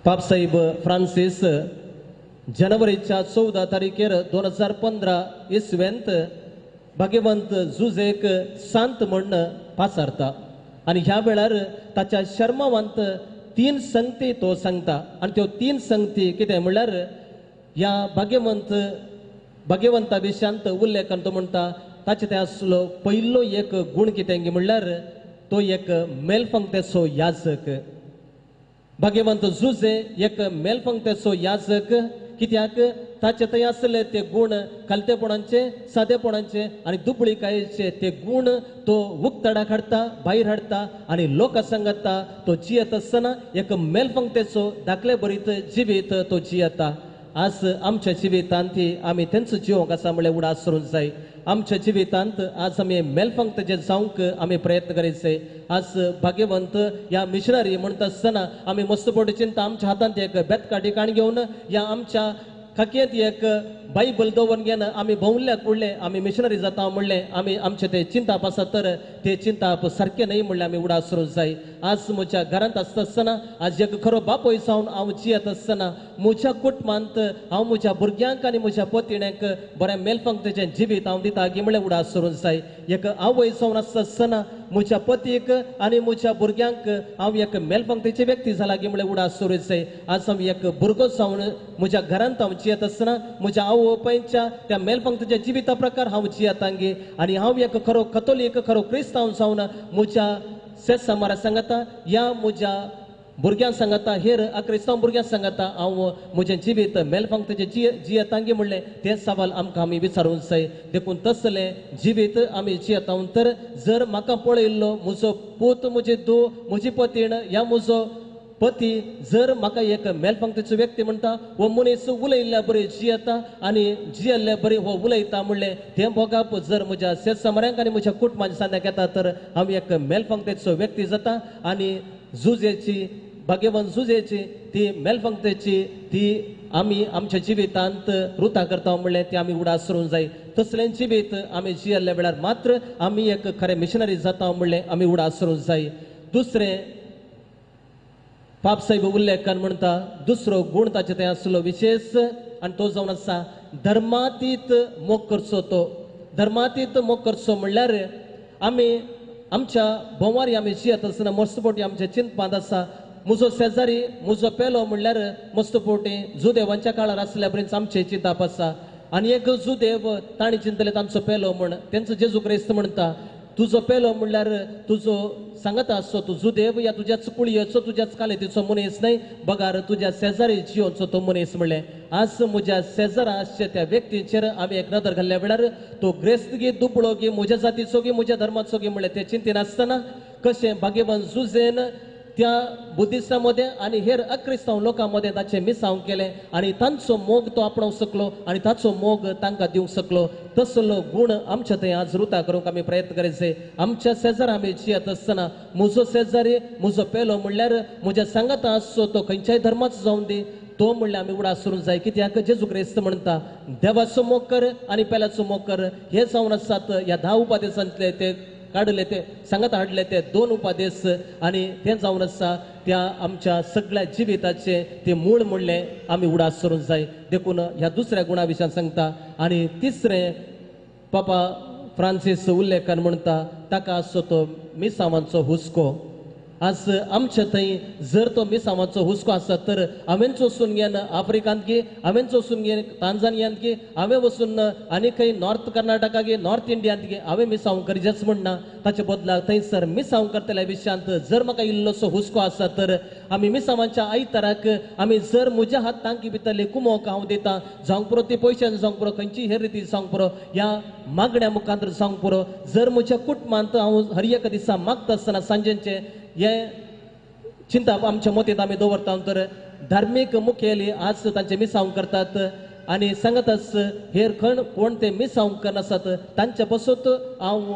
पाप साहेब फ्रांसीस जानेवारीच्या 14 तारखेर 2015 इसवेंत भाग्यवंत जुजेक सांत म्हणून पासारता आनी ह्या वेळार ताच्या शर्मावंत 3 संगती तो सांगता आनी त्यो 3 संगती कितें म्हणल्यार ह्या भाग्यवंता विशयांत उल्लेख तो म्हणटा ताचे ते आसलो पयलो एक गूण कितें म्हणल्यार तो एक मेलफंक्तेचो याजक भाग्यवंत जुजे एक मेलफंक्तेचो याजक कित्याक ताचे थंय आसले ते गूण कलतेपणांचे सादेपणांचे आनी दुबळीकायेचे ते गूण तो उक्तडा हाडटा भायर हाडटा आनी लोकां सांगता तो जियेत आसतना एक मेलफंक्तेचो दाखले बरीत जिवीत तो जियेता आज आमच्या जिवितांत आमी तेंच जिवंक आसा म्हणल्यार उडास सरूंक जाय आमच्या जिवितांत आज आमी मेलफंक्त जे जावंक आमी प्रयत्न करीचे आज भाग्यवंत ह्या मिशनरी म्हणटा आसतना आमी मस्त पोटी चिंता आमच्या हातांत एक बेतकाटी काण घेवन ह्या आमच्या खाक्येंत एक बायबल दवरून घेवन आमी भोंवल्या कुडले आमी मिशनरी जाता म्हणलें आमी आमचे ते चिंताप आसा तर ते चिंताप सारकें न्हय म्हणलें आमी उडास सरूंक जाय आज म्हज्या घरांत आसता आसतना आज एक खरो बापोय जावन हांव जियेत आसतना म्हज्या कुटुंबांत हांव म्हज्या भुरग्यांक आनी म्हज्या पत्नीक बरें मेलफंक्तेचें जिवीत हांव दिता की म्हणलें उडास सरूंक जाय एक आवय जावन आसता आसतना म्हज्या पतीक आनी म्हज्या भुरग्यांक हांव एक मेलफंक्तेचे व्यक्ती जाला की म्हणलें उडास सरूंक जाय आज हांव एक भुरगो जावन म्हज्या घरांत हांव जियेत आसतना म्हज्या आवय बापायच्या त्या मेलफंक्तेच्या जिविता प्रकार हांव जियेतांगी आनी हांव एक खरो कथोलीक खरो क्रिस्तांव जावन म्हज्या शेजाऱ्या सांगता ह्या म्हज्या भुरग्यांक सांगता हेर क्रिस्तांव भुरग्यांक सांगता हांव म्हजें जिवीत मेलफंक्तेचें जियेतांगी म्हणलें तें सवाल आमकां आमी विचारूंक जाय देखून तसलें जिवीत आमी जियेता तर जर म्हाका पळयल्लो म्हजो पूत म्हजी धूव म्हजी पतीण ह्या म्हजो पती जर म्हाका एक मेलफंक्तेचो व्यक्ती म्हणटा हो मनीस उलयल्ल्या बरी जियेता आनी जियेल्ल्या बरी हो उलयता म्हणलें तें भोगाप जर म्हज्या शेजाऱ्यांक आनी म्हज्या कुटुंबाच्या सांगण्याक येता तर हांव एक मेलफंक्तेचो व्यक्ती जाता आनी जुजेची भाग्यवंत जुजेची ती मेलफंक्तेची ती आमी आमच्या जिवितांत रुता करता म्हणलें ती आमी उडास सरूंक जाय तसलें जिवीत आमी जियेल्ल्या वेळार मात्र आमी एक खरें मिशनरी जाता म्हणलें आमी उडास सरूंक जाय दुसरें पाप साहेब उल्लेखान म्हणटा दुसरो गूण ताचे थंय आसलो विशेष आनी तो जावन आसा धर्मातीत मोग करचो तो धर्मातीत मोग करचो म्हणल्यार आमी आमच्या भोंवारी आमी जियेत आसतना मस्त पोटी आमचे चिंतपांत आसा म्हजो शेजारी म्हजो पेलो म्हणल्यार मस्त पोटी जुदेवांच्या काळार आसल्या पर्यंत आमचे चिंताप आसा आनी एक जुदेव ताणी चिंतले तांचो पेलो म्हण तेंचो जेजू क्रिस्त म्हणटा तुजो पेलो म्हणल्यार तुजो सांगता आसचो तूं जुदेव या तुज्याच कुळयेचो तुज्याच कालेतीचो मनीस न्हय बगार तुज्या शेजारी जियोचो तो मनीस म्हणलें आज म्हज्या शेजारा आसचे त्या व्यक्तीचेर आमी एक नदर घाल्ल्या वेळार तो ग्रेस्त गी दुबळो गी म्हज्या जातीचो गी म्हज्या धर्माचो गी म्हणलें ते चिंतेन आसतना कशें भाग्यवान जुजेन त्या बुद्धिस्टां मदें आनी हेर अक्रिस्तांव लोकां मदें ताचें मिसांव केलें आनी तांचो मोग तो आपणावंक शकलो आनी ताचो मोग तांकां दिवंक शकलो तसलो गूण आमच्या थंय आज रुता करूंक आमी प्रयत्न करीचे आमच्या शेजार आमी जियेत आसतना म्हजो शेजारी म्हजो पेलो म्हणल्यार म्हज्या सांगता आसचो तो खंयच्याय धर्माचो जावन दी तो म्हणल्यार आमी उडास सरूंक जाय कित्याक जेजू क्रिस्त म्हणटा देवाचो मोग कर आनी पेल्याचो मोग कर हे जावन आसात ह्या 10 उपादेशांतले ते काडले ते सांगत हाडले ते 2 उपादेश आनी ते जावन आसा त्या आमच्या सगळ्या जिविताचे ते मूळ म्हणलें आमी उडास सरूंक जाय देखून ह्या दुसऱ्या गुणा विशयान सांगता आनी तिसरें पापा फ्रांसीस उल्लेखान म्हणटा ताका आसचो तो मिसांवांचो हुस्को आज आमच्या थंय जर तो मिसांवाचो हुस्को आसा तर हांवेंच वचून घेन आफ्रिकांत गे, हांवेंच वचून घेन तांजानियांत गे, हांवें वचून आनी खंय नॉर्थ कर्नाटका गे, नॉर्थ इंडियांत गे, हांवें मिसांव करचेंच म्हणना. ताचे बदलाक थंयसर मिसांव करतल्या विशयांत जर म्हाका इल्लोसो हुस्को आसा तर आमी मिसांवाच्या आयताराक आमी जर म्हज्या हात तांकी भितरले कुमोक हांव दिता, जावंक पुरो ती पयशांनी जावंक पुरो खंयची हेर रिती जावंक पुरो ह्या मागण्या मुखांतर जावंक पुरो जर म्हज्या कुटुंबांत हांव हर एक दिसा मागता आसतना सांजेचे हे चिंता आमच्या मतींत आमी दवरता तर धार्मीक मुखेली आज तांचे मिसांव करतात आनी सांगताच हेर खण कोण ते मिसांव करनासत तांच्या बसत हांव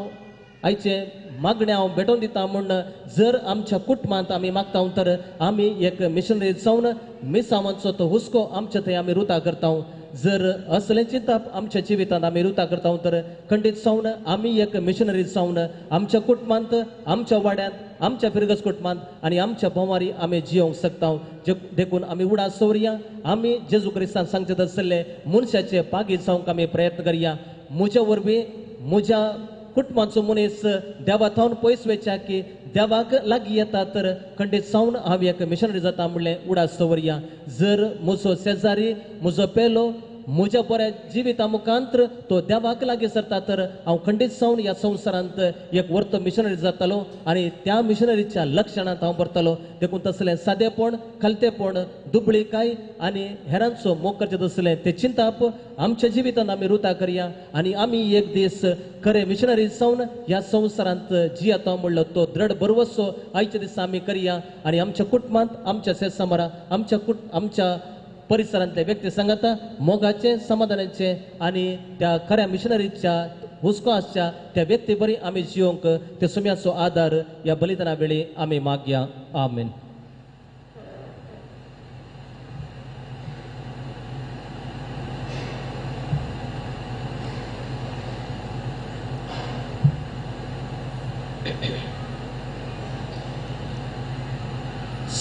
आयचे मागण्या हांव भेटोवन दिता म्हण जर आमच्या कुटुंबांत आमी मागता तर आमी एक मिशनरी जावन मिसांवांचो तो हुस्को आमच्या थंय आमी रुता करता. जर असलें चिंतप आमच्या जिवितांत आमी रुता करता तर खंडीत जावन आमी एक मिशनरी जावन आमच्या कुटुंबांत, आमच्या वाड्यांत, आमच्या फिरगस कुटुंबांत आनी आमच्या भोंवारी आमी जियोंक शकता. देखून आमी उडास दवरया, आमी जेजू क्रिस्तान सांगचे आसले मनशाचे पागी जावंक आमी प्रयत्न करया. म्हज्या वरवीं म्हज्या कुटुंबाचो मनीस देवा थावन पयस वेच्या की देवाक लागीं येता तर खंडीत जावन हांव एक मिशनरी जाता म्हणलें उडास दवरया. जर म्हजो शेजारी, म्हजो पेलो म्हज्या बऱ्या जिविता मुखांतर तो देवाक लागीं सरता तर हांव खंडीत जावन ह्या संवसारांत एक वर्त मिशनरी जातालो आनी त्या मिशनरीच्या लक्षणांत हांव भरतलो. देखून तसलें सादेपण, खालतेपण, दुबळीकाय आनी हेरांचो मोग करचें तसलें तें चिंतप आमच्या जिवितांत आमी रुता करया आनी आमी एक दीस खरे मिशनरी जावन ह्या संवसारांत जियेता म्हणलो तो दृढ भरवसो आयच्या दिसा आमी करया आनी आमच्या कुटुंबांत, आमच्या शेजामारा, आमच्या परिसरांतले व्यक्ती सांगता मोगाचे, समाधानाचे आनी त्या खऱ्या मिशनरीच्या हुस्को आसच्या त्या व्यक्ती बरी आमी जियोंक ते सुम्याचो आदार ह्या बलिदाना वेळी आमी मागया. आमेन.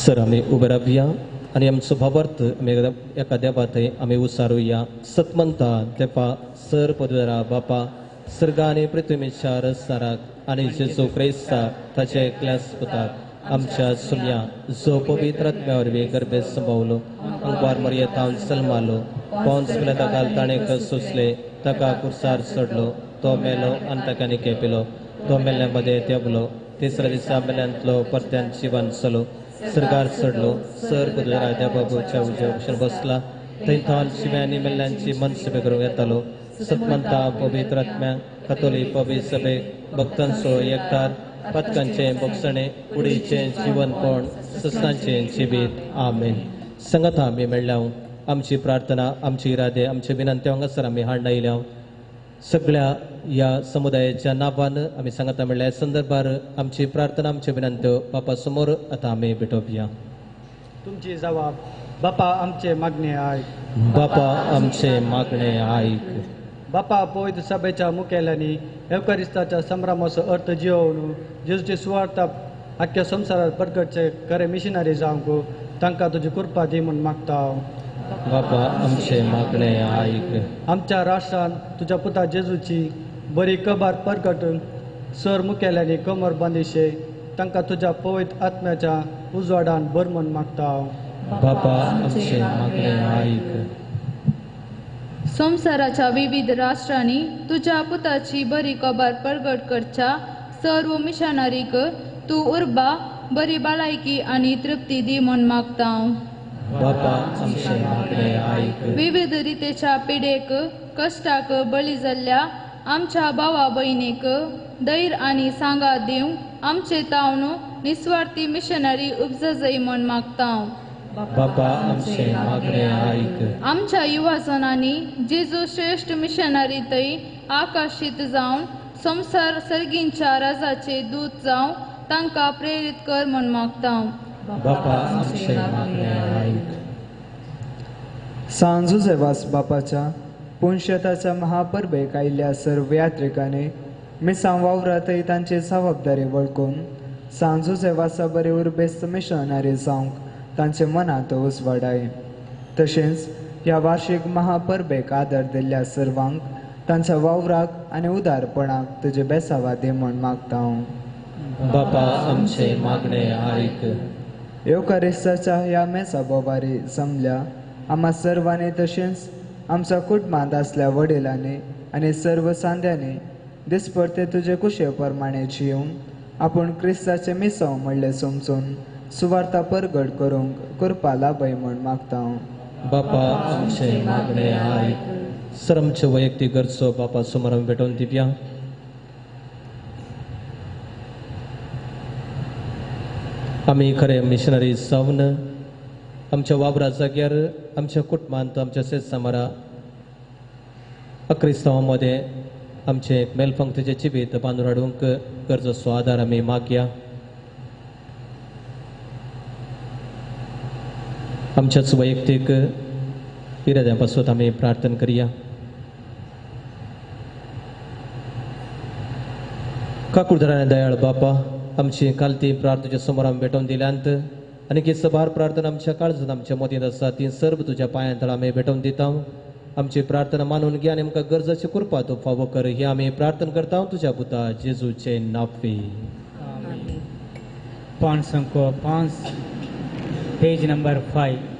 सर आमी उबे रावया आनी आमचो भावार्थ आमी एका देवा थंय आमी उसारुया. सतमंता देवा सर पदवेरा बापा सर्गा आनी पृथ्वीच्या रस्ताराक आनी जेजू क्रिस्ता ताचे एकल्याच पुताक आमच्या सुम्या जो पवित्र आत्म्या वरवीं गर्भेत संभवलो, अंगवार मर्येतावन सल्मालो, पोंच पिलाता काल ताणें कस सुचले, ताका कुर्सार चडलो, तो मेलो आनी ताका निकेपिलो, तो मेल्ल्या मध्ये तेवलो, तिसऱ्या दिसा मेल्यांतलो परत्यान जिवन जालो, सरकार चडलो, सर पदवेरा देवाच्या उजेर बसला, थंय थावन शिव्यांनी मेल्ल्यांची मनसुबे करूंक येतालो. सतमंता पवित्र आत्म्या कथोलीक पवित्र सभेक भक्तांचो एकठार, पथकांचे भोगसणे, कुडीचें जिवनपण, सस्तांचे जिवीत. आमेन. सांगाता आमी मेळ्ळ्या आमची प्रार्थना, आमची इरादे, आमचे विनंती हांगासर आमी हाडून आयल्या. सगळ्या ह्या समुदायाच्या नांवान आमी सांगता म्हणल्या संदर्भार आमची प्रार्थना, आमच्यो विनंत्यो बापा समोर आतां आमी भेटोवया. तुमची जबाब बापा आमचे मागणे आयक. बापा आमचे मागणे आयक. बापा पवित्र सभेच्या मुखेल्यांनी एवकारिस्ताच्या संभ्रमाचो अर्थ जियोवन जेजूची सुवार्ता आख्या संवसारात प्रगटचे खरे मिशनरी जावंक तांकां तुजी कृपा दी म्हूण मागता. बापा आमचे मागणे आयक. आमच्या राष्ट्रांत तुज्या पुता जेजूची बरी खबर प्रगट सर मुखेल्यांनी कमर बांदिशे तांकां तुज्या पवित्र आत्म्याच्या उजवाडान भर म्हूण मागता. बापा आमचे मागणे आयक. संवसाराच्या विविध राष्ट्रांनी तुझ्या पुताची बरी खबर प्रगट करच्या सर्व मिशनरीक तूं उर्बा, बरी भलायकी आनी तृप्ती दी म्हूण मागता. बापा आमचे मागणे आयक. विविध रितीच्या पिडेक कश्टाक बळी जाल्ल्या आमच्या भावा भयणीक धैर्य आनी सांगात दिवंक आमचे तावन निस्वार्थी मिशनरी उपजय म्हूण मागता. बापा आमचे मागणे आयक. आमच्या युवाजनांनी जेजू श्रेष्ठ मिशनरी थंय आकर्षित जावन संवसार सर्गींच्या राजाचे दूत जावं तांकां प्रेरीत कर म्हूण मागता. बापा आमचे मागणे आयक. सांजू जेवास बापाच्या पुण्यताच्या महापर्वेक आयिल्ल्या सर्व यात्रिकांनी मिसांव वावरांतय तांची जबाबदारी वळखून सांजू जेवासा बरे उर्बेस्त मिशनरी जावंक तांचे मनांत उजवाडाय. तशेंच ह्या वार्षिक महापर्वेक आदर दिल्ल्या सर्वांक तांच्या वावराक आनी उदारपणाक तुजे बेसावा दी म्हूण मागता. बापा आमचे मागणे ऐक. एवकारिस्ताच्या ह्या मेसा बोवारी जमल्या आम्हा सर्वांनी तशेंच आमच्या कुटुंबात असल्या वडिलांनी आणि सर्व सांध्याने दिसपरते तुझे कुशे प्रमाणे जिवन आपण क्रिस्ताचे मिसव म्हणले समजून सुवार्ता परगट करूंक कृपा लाभय म्हण मागता. बापा आमचे मागणे ऐक. सर आमचे वैयक्तिक गरजो बापा समोर आमी भेटोवन दिवया. आमी खरे मिशनरी जावन आमच्या वावरा जाग्यार आमच्या कुटुंबांत आमच्या शेजामारा क्रिस्तांवांमध्ये आमचे मेलपंक्तीचे जिवीत बांदून हाडूंक गरजेचो आदार आमी मागया. आमच्याच वैयक्तीक इराद्या पासून आमी प्रार्थना करया. काकुळधराने दयाळ बापा आमची कालती प्रार्थनेच्या समोर आमी भेटोवन दिल्यांत आनी की सबार प्रार्थना आमच्या काळजांत आमच्या मतींत आसा ती सर्व तुज्या पांयां तळ आमी भेटोवन दिता. आमची प्रार्थना मानून घे आनी आमकां गरजेची कृपा तूं फावो कर ही आमी प्रार्थना करता तुज्या पुता जेजूचे नांवी. पान संको 5 पेज नंबर 5.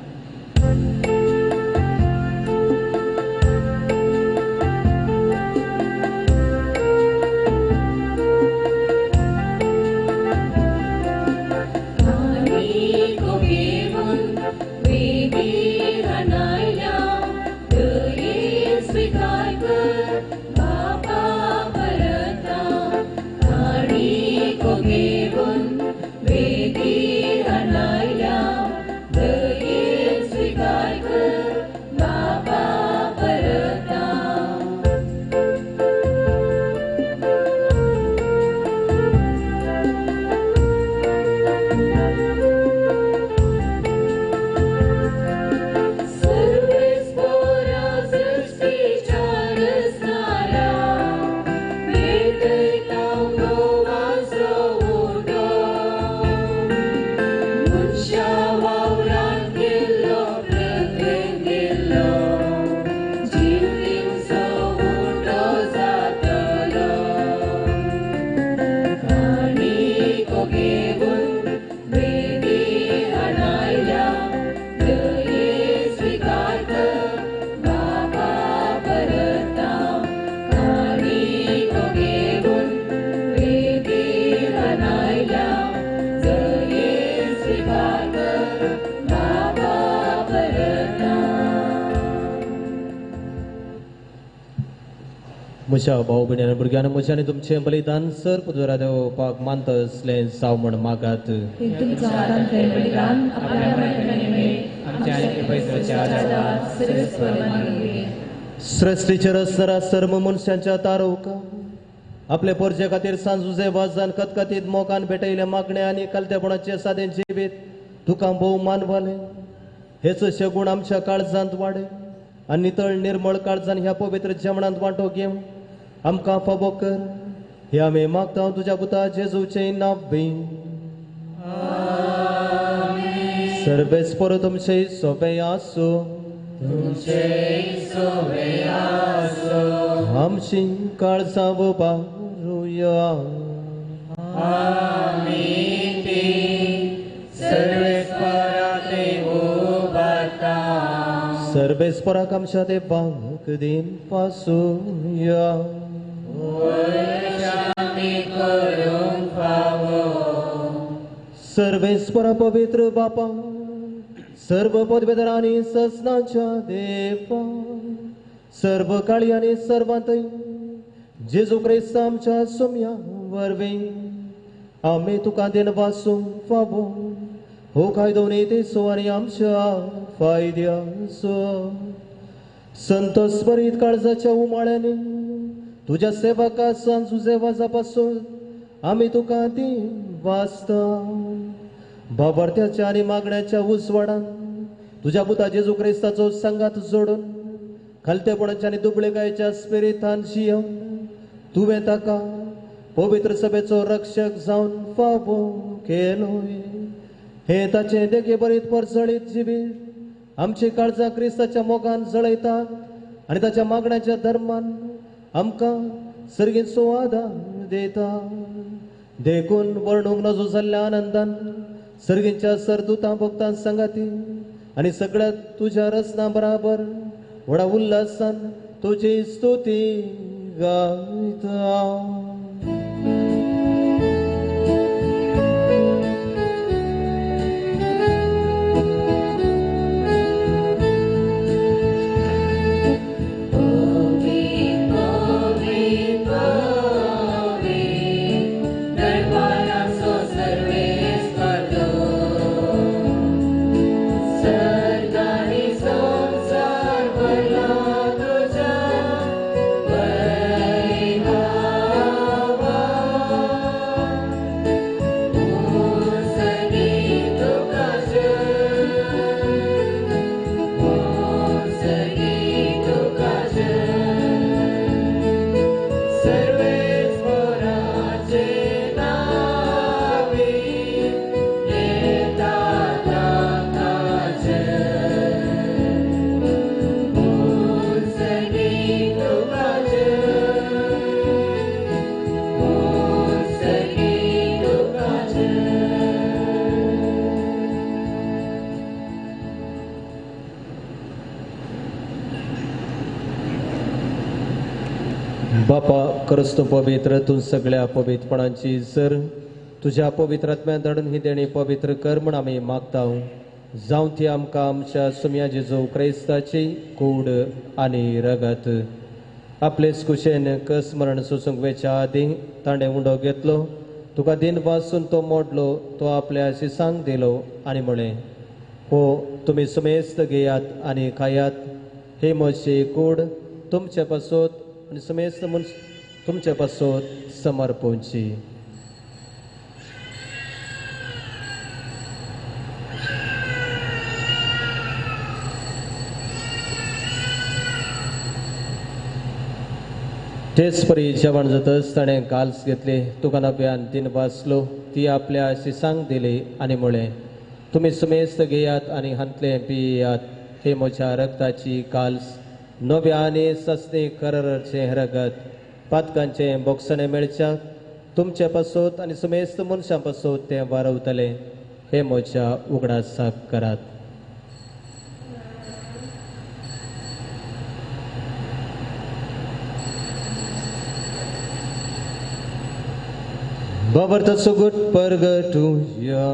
म्हज्या भाऊ भयणी भुरग्यांनी म्हजे आनी तुमचें बलिदान सर पुदरा देवपाक मानत असलें जावं म्हण मागात. सृश्टीचेर असणारा सर्व मनशांच्या तारोवका आपले पोरजे खातीर सांजुजे वाजान कतकतीत मोगान भेटयले मागणे आनी कलतेपणाचे सादें जिवीत तुका भोव मानवाले. हेच शगूण आमच्या काळजांत वाडय आनी नितळ निर्मळ काळजान ह्या पवित्र जेवणांत वांटो घेवं आमकां फावो कर हे आमी मागता तुज्या पुता जेजूचे नांवी. सर्वेस्पर तुमचे सोबे आसूं आमची काळजां उबारुया. सर्वेस्पराक आमच्या देवाक दिन पासूया. सर्वेस्परा पवित्र बापा सर्व पदवेदरांनी ससनाच्या देवा सर्व काळी आनी सर्वांतय जेजू क्रिस्त आमच्या सोम्या वरवीं आमी तुका दिन वासूंक फावो हो कायदो नेतेसो आनी आमच्या फायद्याचो. संतोष बरीत काळजाच्या उमाळ्यांनी तुज्या सेवका सांजुजे वाजा पासून आमी तुका ती वाचता. भावार्थ्याच्या आनी मागण्याच्या उसवाडान तुज्या पुता जेजू क्रिस्ताचो संगात जोडून खलतेपणाच्या आनी दुबळेकायेच्या स्पिरितान जियोन तुवें ताका पवित्र सभेचो रक्षक जावन फावो केलोय. हे ताचे देखे बरीत परजळीत जिवीत आमची काळजां क्रिस्ताच्या मोगान जळयतात आनी ताच्या मागण्याच्या धर्मान आमकां सर्गीचो आदार देता. देखून वर्णूक नजो जाल्ल्या आनंदान सर्गींच्या सरदुतां भक्तां सांगाती आनी सगळ्यात तुझ्या रसना बराबर व्हडा उल्हासान तुजी स्तुती गायता. बापा खरंच तू पवित्र, तू सगळ्या पवित्रपणांची सर तुझ्या पवित्रात्म्या धाडून ही देणी पवित्र कर म्हण आमी मागता. जावं ती आमकां आमच्या सुम्या जेजू क्राइस्ताची कूड आनी रगत आपलेच कुशेन कस मरण सोसूंक वेच्या आदी ताणें उंडो घेतलो, तुका दिन पासून तो मोडलो, तो आपल्या शिसांक दिलो आनी म्हळें, हो तुमी सुमेस्त घेयात आनी खायात, हे म्हजी कूड तुमचे पासत आनी सुमेस्त तुमचे पासत समर्पूंची. तेच परी जेवण जातच ताणें काल्स घेतली, तुका नव्यान तीन बासलो, ती आपल्या शिसांक दिली आनी म्हळें, तुमी सुमेस्त घेयात आनी हांतले पियात, हे म्हज्या रक्ताची काल्स नव्या आनी सस्ते करचे रगत पातकांचे बोगसणे मेळच्याक तुमचे पासत आनी सुमेस्त मनशां पासत ते वारवतले, हे म्हज्या उगडासाक करात. बाबरताचो गुट परगटुया.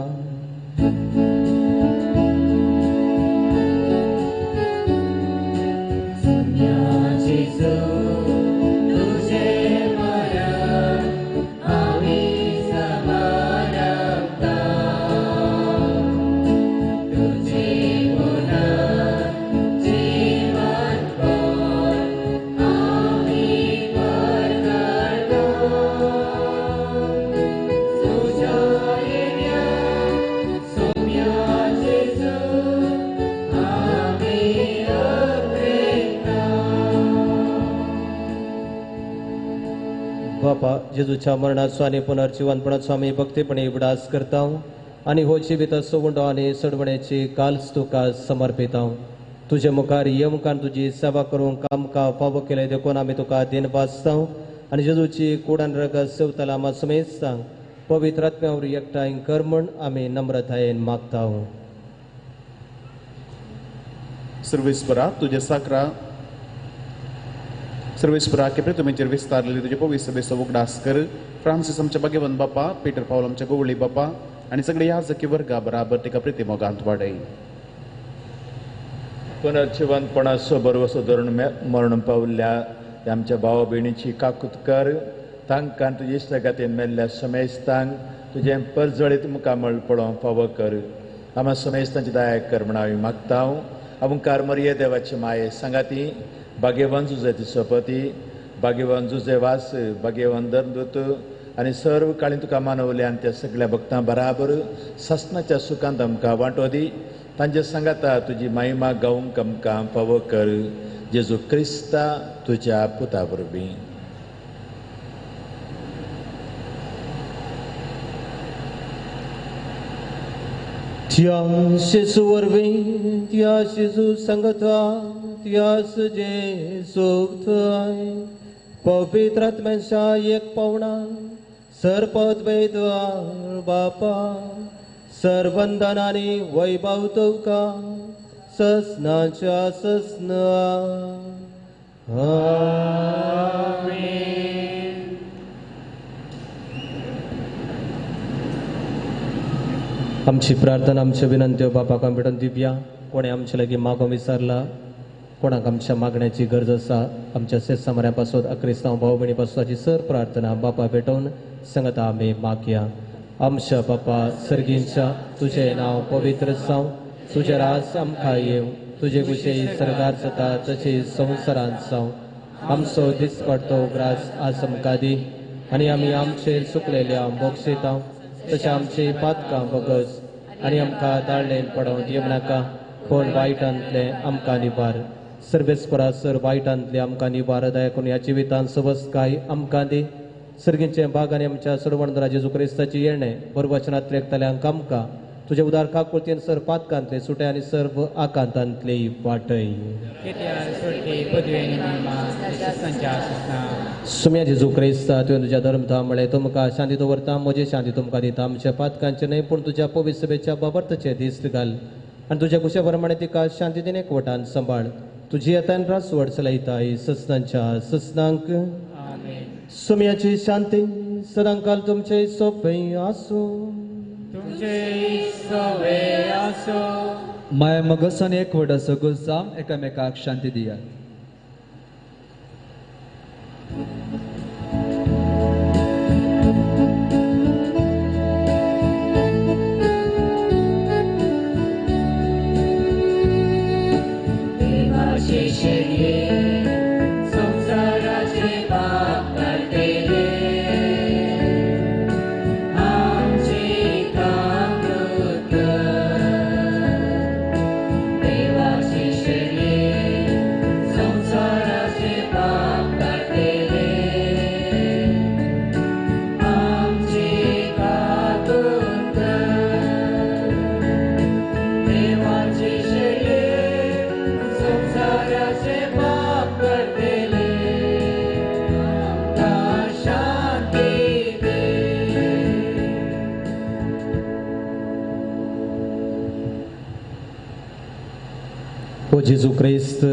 बापा जेजूच्या मरणाचो आनी पुनर्जीवनपणाचो आमी भक्तीपणे उगडास करता आनी हो जिविताचो उंडो आनी सडवण्याची काल्स तुका समर्पिता. तुजे मुखार येवकान तुजी सेवा करूंक आमकां फावो केले देखून आमी तुका दिन वाचता आनी जेजूची कुडान रगत सेवतला आमा सुमेस्त सांग पवित्र आत्म्यावर एकठांय कर म्हण आमी नम्रतायेन मागता. सर्वेस्परा तुझे साकरा सर्वेस्परा केपें तुमेचेर विस्तारलेली तुजे पवित्र सभेचो उगडास कर. फ्रांसीस आमच्या भाग्यवान बापा, पीटर पावल आमच्या गोवळी बापा आनी सगळे याजकी वर्गा बराबर तिका प्रितीमोगांत वाडय. पुनर्जीवनपणाचो बरवसो धरून मरण पावल्ल्या आमच्या भावा भयणीची काकूत कर. तांकां तुजे इश्टगातीन मेल्ल्या समेस्तांक तुजें परजळीत मुखामळ पळोवंक फावो कर. आमी समेस्तांची दया कर म्हण हांवें मागता. अवंकार मरिये देवाची माये सांगाती, भाग्यवान जुजेची सपती, भाग्यवान जुजे वास, भाग्यवान दरदूत आनी सर्व काळी तुका मानवले आनी त्या सगळ्या भक्तां बराबर ससनाच्या सुखांत आमकां वांटो दी. तांचे सांगाता तुजी महिमा गावंक आमकां फावो कर. जेजू क्रिस्ता तुज्या पुता वरवीं. त्या शिशु वरवीं त्या शिशु संगता त्यास जे सोगताय पवित्र आत्म्याच्या एक पावणा सरपद्वैद्वार बापा सरवंदनाने वैभव तुका ससनाच्या ससना आमची प्रार्थना आमच्या विनंत्यो बापाक भेटून दिवया. कोणे आमच्या लागीं मागो विचारला, कोणाक आमच्या मागण्याची गरज आसा, आमच्या शेतसामऱ्यां पासून अक्रिस्तांव भाव भयणी पासून सर प्रार्थना बापा भेटून सांगता आमी मागया. आमच्या बापा सर्गींच्या तुझे नांव पवित्र जावं, तुझे रास आमकां येवं, तुझे कुशें सरकार जाता तशें संवसारांत जावं. आमचो दिसपडटो ग्रास आज आमकां दी, आनी आमी आमचे चुकलेल्या मोक्षिता तशें आमची पातकां बगस, आनी आमकां ताळलेन पडोवन दिवं नाका, पूण वायटांतले आमकां निबार. सर्वेस्परा सर वायटांतले आमकां निबार, दया करून ह्या जिवितांत सवस्काय आमकां दी. सर्गींचे भाग आनी आमच्या सोडवणदारा जेजू क्रिस्ताची येणे बरवचनांतले एकतल्यांक आमकां तुजे उदार काकुळतीन सर पातकांतले सुटे आनी सर्व आकांतांतले वाटय. सुम्या जेजू क्रिस्ता तुवें तुज्या धर्मधाम म्हळें तुमकां शांती दवरता, म्हजी शांती तुमकां दिता. आमच्या पातकांचे न्हय पूण तुज्या पवित्र सभेच्या बाबर्थाचे दीस घाल, आनी तुज्या कुशा प्रमाणे तिका शांती दिन एकवटान सांबाळ. तुजी येतान रास वड चलयताय ससनांच्या ससनांक. सुम्याची शांती सदांकाल तुमचे सोपे आसूं. माया मगसान एकवट सगळं जाम एकामेकाक शांती दिया. ओ जेजू क्रिस्त,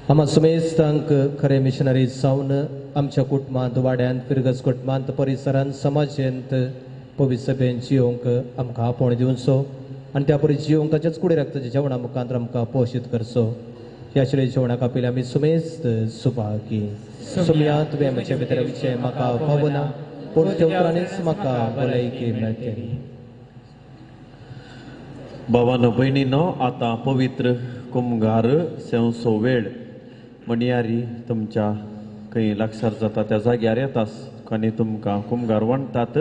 आम्हा सुमेस्तांक खरे मिशनरी जावन आमच्या कुटुंबांत वाड्यांत फिरगस कुटुंबांत परिसरांत समाजांत पवित्र सभेन जियोंक आमकां आपोवण दिवचो, आनी त्या परी जियोंक ताच्याच कुडे रक्ताच्या जेवणा मुखांतर आमकां पोशीत करचो. ह्या शिळे जेवणाक आपयले आमी सुमेस्त सुभागी. सुम्या तुवें म्हजे भितर विशय म्हाका पावना, पूण त्या उपरांतच म्हाका भलायकी मेळटली. भावानो भयणीनो, आता पवित्र कुमगार सेवसो वेळ म्हणयारी तुमच्या खंय लागसार जाता त्या जाग्यार येतास आनी तुमकां कुमगार वणटात.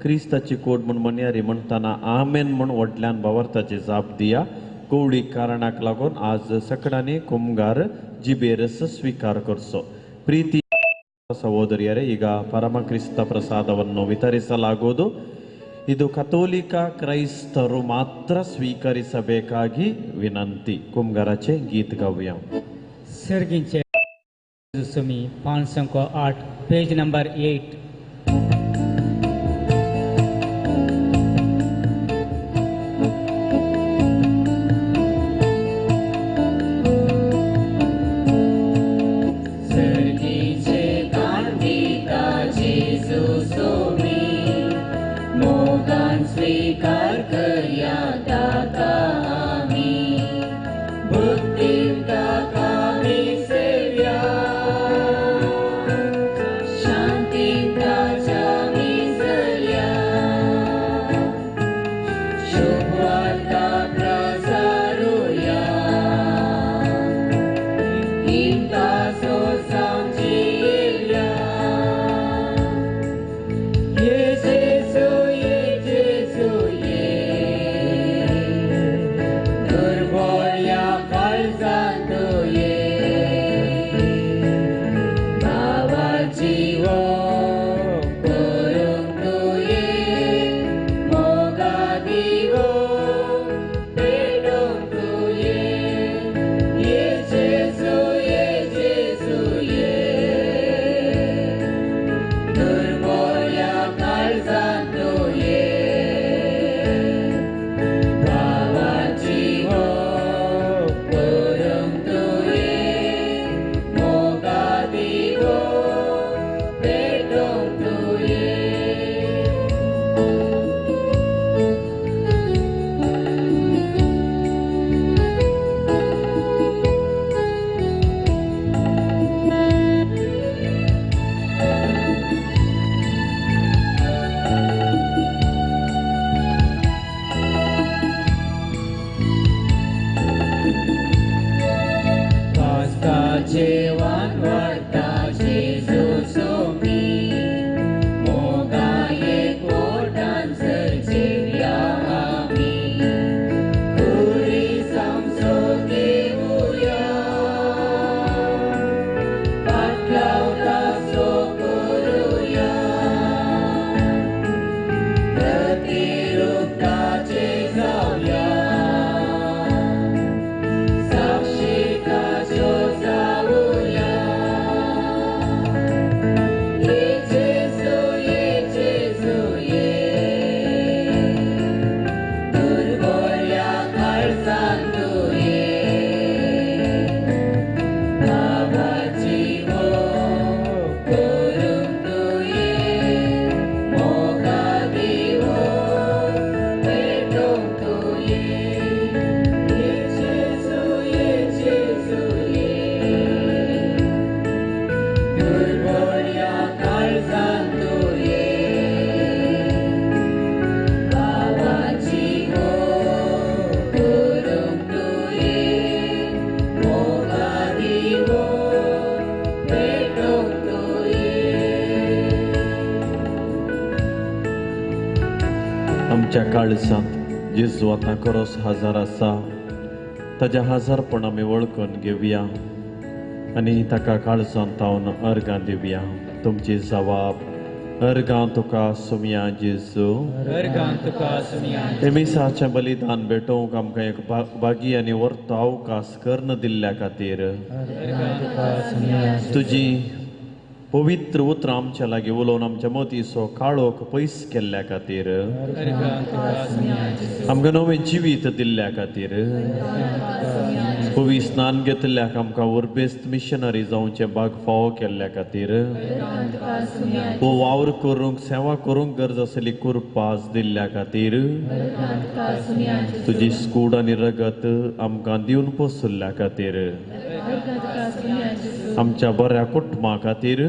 क्रिस्ताची कोड म्हण म्हणयारी म्हणटाना आमेन म्हण व्हडल्यान भावार्थाची जाप दिया. कवळी कारणाक लागून आज सकाळांनी कुमगार जिबेरस स्वीकार करचो. प्रीति ಸಹೋದರಿಯರೇ, ಈಗ ಪರಮ ಕ್ರಿಸ್ತ ಪ್ರಸಾದವನ್ನು ವಿತರಿಸಲಾಗುವುದು. ಇದು ಕಥೋಲಿಕ ಕ್ರೈಸ್ತರು ಮಾತ್ರ ಸ್ವೀಕರಿಸಬೇಕಾಗಿ ವಿನಂತಿ. ಕುಂಗಾರचे गीत गाऊया. सर्गींचे सुमी 508 पेज नंबर 8. स्वीकार करूया दाता आम्ही, बुद्धी दाता मी सेव्या, शांती दाच्या मी जल्या, शुभवार्ता प्रसारूया, गीता सो सांची येल्या, Durboya काळजांत जेजू आतां खरोच हजार आसा ताच्या हजारपण आमी वळखून घेवया आनी ताका काळजांत तावन अर्गां दिवया. तुमची जबाब अर्गां तुका सुमया जेजू. एमिसाचें बलिदान भेटोवंक आमकां एक बागी आनी वर्तो अवकाश कर्ण दिल्ल्या खातीर तुजी पवित्र उतरां आमच्या लागीं उलोवन आमच्या मतीचो काळोख पयस केल्ल्या खातीर आमकां नवें जिवीत दिल्ल्या खातीर पवी स्नान घेतल्याक आमकां उर्बेस्त मिशनरी जावचे भाग फावो केल्ल्या खातीर वावर करूंक सेवा करूंक गरज आसली कुरपास दिल्ल्या खातीर तुजी स्कूड आनी रगत आमकां दिवन पोसुल्ल्या खातीर आमच्या बऱ्या कुटुंबा खातीर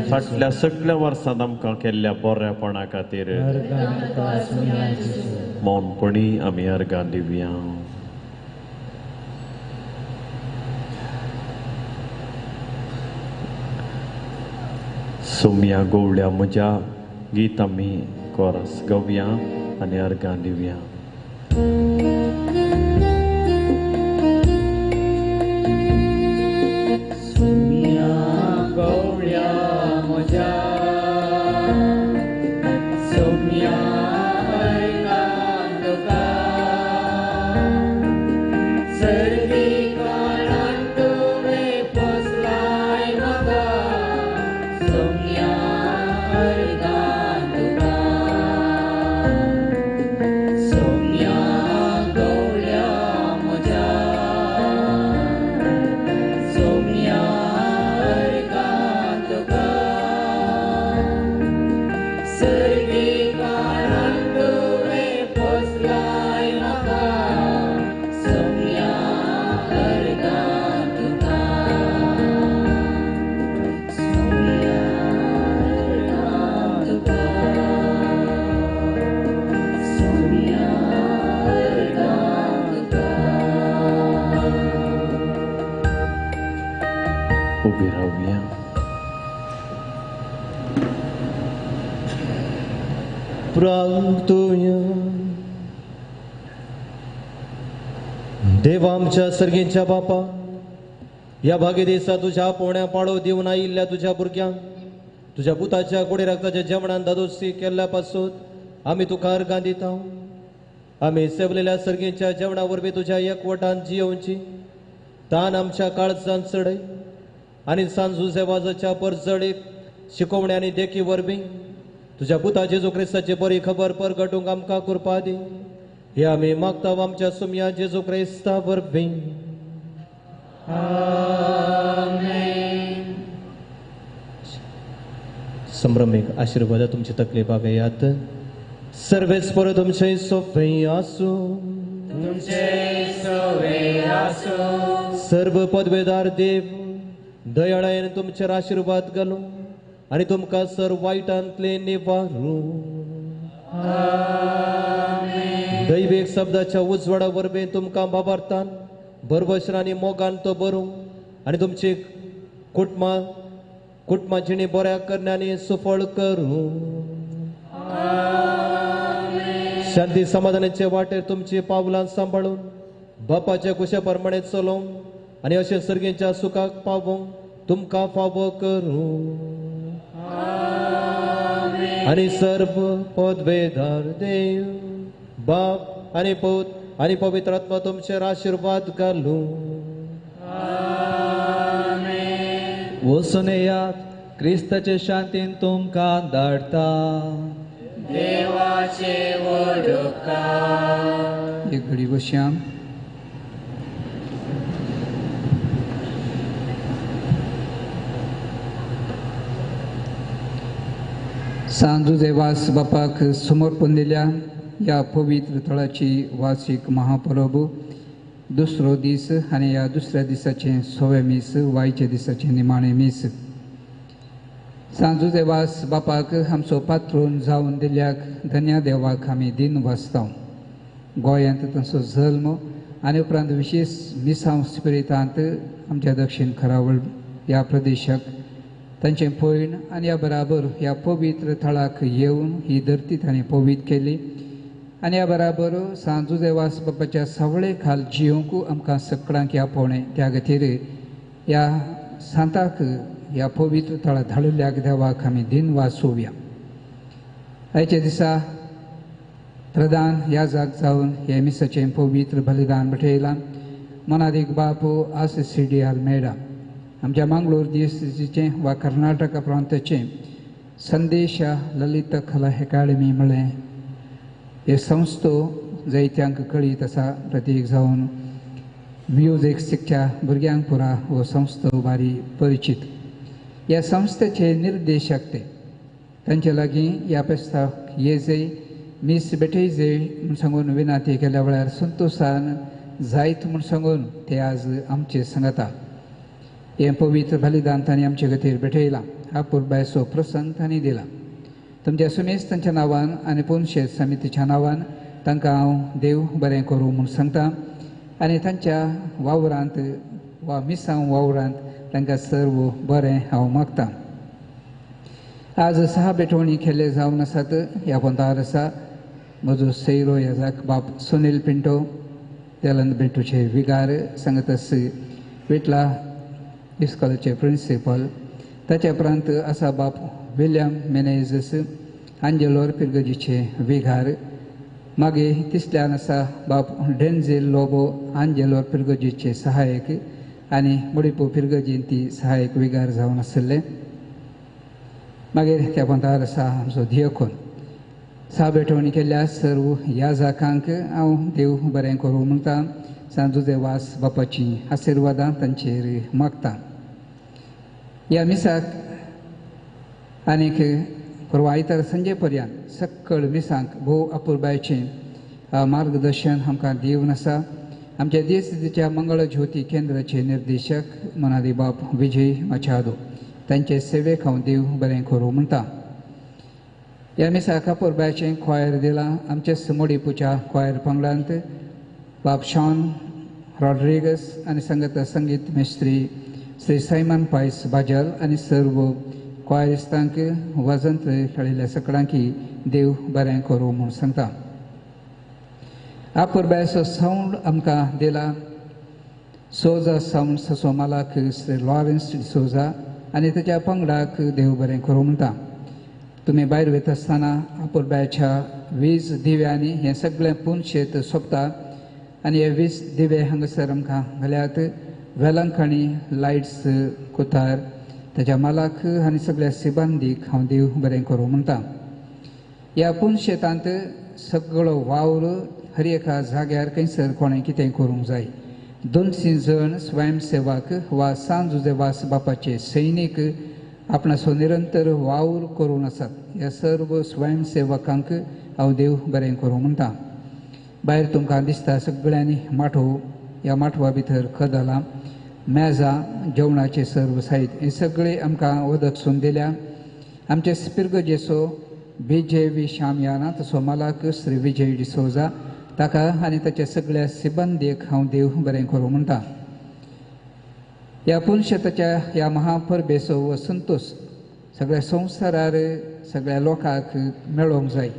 फाटल्या सगळ्या वर्सांत आमकां केल्ल्या बऱ्यापणा खातीर मौनपणी आमी अर्गां दिवया. सोम्या गोवळ्या म्हज्या गीत आमी कोरस गावया आनी अर्गां दिवया. उबी रावया. प्रार्थूया. देवा आमच्या सर्गींच्या बापा, या भागी दिसा तुझ्या पोवण्या पाळो दिवन आयिल्ल्या तुझ्या भुरग्यांक तुझ्या पुताच्या कुडी रक्ताच्या जेवणान दादोशी केल्ल्या पासून आमी तुका अर्गां दिता. आमी सेवलेल्या सर्गींच्या जेवणा वरवीं तुझ्या एकवटान जियोवची तान आमच्या काळजांत चडय आनी सांजू सेवाजाच्या परजळीक शिकोवण्या आनी देखी वरवीं तुझ्या पुता जेजू क्रिस्ताची बरी खबर परगटूंक आमकां कृपा दी. हे आमी मागता आमच्या सुमया जेजू क्रिस्ता वरवीं. संभ्रमीक आशीर्वाद तुमची तकली बागयात. सर्वेस पर तुमचे सोफे आसू. सर्व पदवेदार देव दयाळायेन तुमचेर आशीर्वाद घालू आनी तुमकां सर वायटांतले निवारू. दैवीक शब्दाच्या उजवाडा वरवीं तुमकां बाबार्थान बरबशरांनी मोगान तो भरूं आनी तुमची कुटुंबा जिणी बऱ्या करण्यानी सुफळ करूं. शांती समाधानाचे वाटेर तुमची पावलां सांबाळून बापाच्या कुशा प्रमाणे चलोवंक आनी अशें सर्गींच्या सुखाक पावोवंक तुमकां फावो करूं. आनी सर्व पदवेदार देव बाप आनी पूत आनी पवित्र आत्मा तुमचेर आशीर्वाद घालूं. वचून येयात, क्रिस्ताचे शांतीन तुमकां धाडटा. देवाचे वडोवकार. एक घडी बसया. सांजू देवास बापाक समर्पण दिल्या या पवित्र तळाची वार्षिक महापर्व दुसरो दीस आनी ह्या दुसऱ्या दिसाचे 6वें मीस वायचे दिसाचे निमाणे मीस. सांजू देवास बापाक आमचो पात्रोन जावन दिल्याक धन्या देवाक आमी दिन वाचता. गोंयांत तांचो जल्म आनी उपरांत विशेष मिसांव स्पिरितांत आमच्या दक्षिण खरावळ ह्या प्रदेशाक तांचे पयण आनी ह्या बराबर ह्या पवित्र थळाक येवन ही धरती ताणें पवित्र केली आनी ह्या बराबर सांजुजेवास बापाच्या सवळे खाल जियोंकू आमकां सगळ्यांक या पोवणें त्या खातीर ह्या सांताक ह्या पवित्र थळा धाडिल्ल्याक देवाक आमी दिन वासोवया. आयच्या दिसा प्रधान याजक जावन हे मिसाचें पवित्र बलिदान भेटयलां. मनादीक बापू आसिसिडी आल्मेडा आमच्या मंगळूर डिस्ट्रिक्टचें वा कर्नाटका प्रांताचें संदेश ललित कला अकादमी म्हळें हे संस्थो जायत्यांक कळीत आसा. प्रत्येक जावन म्युजीक शिकच्या भुरग्यांक पुरा हो संस्थो बारी परिचित. ह्या संस्थेचे निर्देशक ते तांचे लागीं ह्या फेस्ताक येजय मीस भेटयजय म्हूण सांगून विनाती केल्या वेळार संतोशान जायत म्हूण सांगून ते आज आमचे सांगता. हें पवित्र बलिदान तांणी आमचे खातीर भेटयलां. हा पुरबायचो प्रसंग तांणी दिला. तुमच्या सुमेस्तांच्या नांवान आनी पोनशे समितीच्या नांवान तांकां हांव देव बरें करूं म्हूण सांगता आनी तांच्या वावरांत वा मिसांव वावरांत तांकां सर्व बरें हांव मागतां. आज 6 बेटवणी केल्ले जावन आसात. ह्या पंथार आसा म्हजो सैरो याजक बाब सुनील पिंटो, तेलंद बेटूचे विगार सांगतस विटला इस्कॉलाचे प्रिंसिपल. ताच्या उपरांत आसा बाब विलियम मेनेझस आंजेलोर पिरगजीचे विगार. मागीर तिसऱ्यान आसा बाब डेन्झेल लोबो आंजेलोर पिरगजीचे सहायक आनी मुडिपो पिरगजीन ती सहायक विगार जावन आसले. मागीर त्या पंथार आसा आमचो दियकोन. 6 बेटवणी केल्ल्या सर्व याजकांक हांव देव बरें करूं म्हणटा. सांजुजेवास बापाची आशिर्वादां तांचेर मागता. ह्या मिसाक आनीक परवा आयतार संजे पर्यंत सक्कळ मिसांक भोव अपुरबायेचें मार्गदर्शन आमकां दिवन आसा. आमच्या देशच्या मंगळ ज्योती केंद्राचे निर्देशक मनादी बाब विजय मचादो तांचे सेवेक हांव देव बरें करूं म्हणटा. ह्या मिसाक अपुरबायेचें क्वायर दिलां. आमचे मोडीपूच्या क्वायर पंगडांत बाब शॉन रॉड्रिगस आनी संगता संगीत मेस्त्री श्री सायमन पायस बाजल आनी सर्व क्वायरिस्तांक वजंत खेळिल्ल्या सगळ्यांकी देव बरें करूं म्हूण सांगता. अपुरबायचो सावंड आमकां दिला सोजा सावंड ससो मालाक श्री लॉरेन्स डिसोजा आनी ताच्या पंगडाक देव बरें करूं म्हणटा. तुमी भायर वयता आसतना अपुरबायच्या 20 दिव्यांनी हें सगळें पुनशेत सोंपता आनी हे 20 दिवे हांगासर आमकां घाल्यात. वेलंकाणी लायट्स कुतार ताच्या मालाक आनी सगळ्या सिबांदीक हांव देव बरें करूं म्हणटा. ह्या पुनशेतांत सगळो वावर हर एका जाग्यार खंयसर कोणें कितें करूंक जाय. 200 जण स्वयंसेवक वा सांजुजेवास बापाचे सैनीक आपणाचो निरंतर वावर करून आसात. ह्या सर्व स्वयंसेवकांक हांव देव बरें करूं म्हणटा. भायर तुमकां दिसता सगळ्यांनी माठो. ह्या माठवा भितर कदलां मेजां जेवणाचे सर्व साहित्य हें सगळें आमकां वदकसून दिल्या. आमचे स्पिर्गजेचो BJV शामियाना तसो मालाक श्री विजय डिसोजा ताका आनी ताच्या सगळ्या सिबंदीक हांव देव बरें करूं म्हणटा. ह्या पुनशेताच्या ह्या महापरबेचो हो संतोश सगळ्या संवसारार सगळ्या लोकांक मेळोवंक जाय.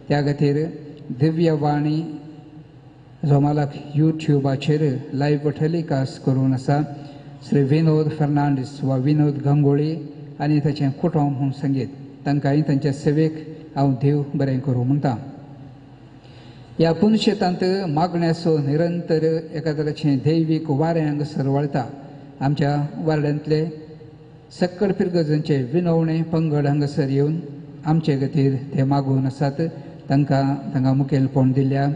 त्या खातीर दिव्य वाणी जो मालाक यूट्यूबाचेर लायव्ह टेलिकास्ट करून आसा श्री विनोद फर्नांडीस वा विनोद गंगोळी आनी ताचें कुटुंब म्हूण संगीत तांकांय तांच्या सेवेक हांव देव बरें करूं म्हणटा. ह्या पुनशेतांत मागण्याचो निरंतर एका तरेचें दैवीक वारें हांगासर वळटा. आमच्या वार्ड्यांतले सक्कळ पिरगजांचे विनवणे पंगड हांगासर येवन आमचे खातीर ते मागून आसात. तांकां मुखेलपण दिल्या.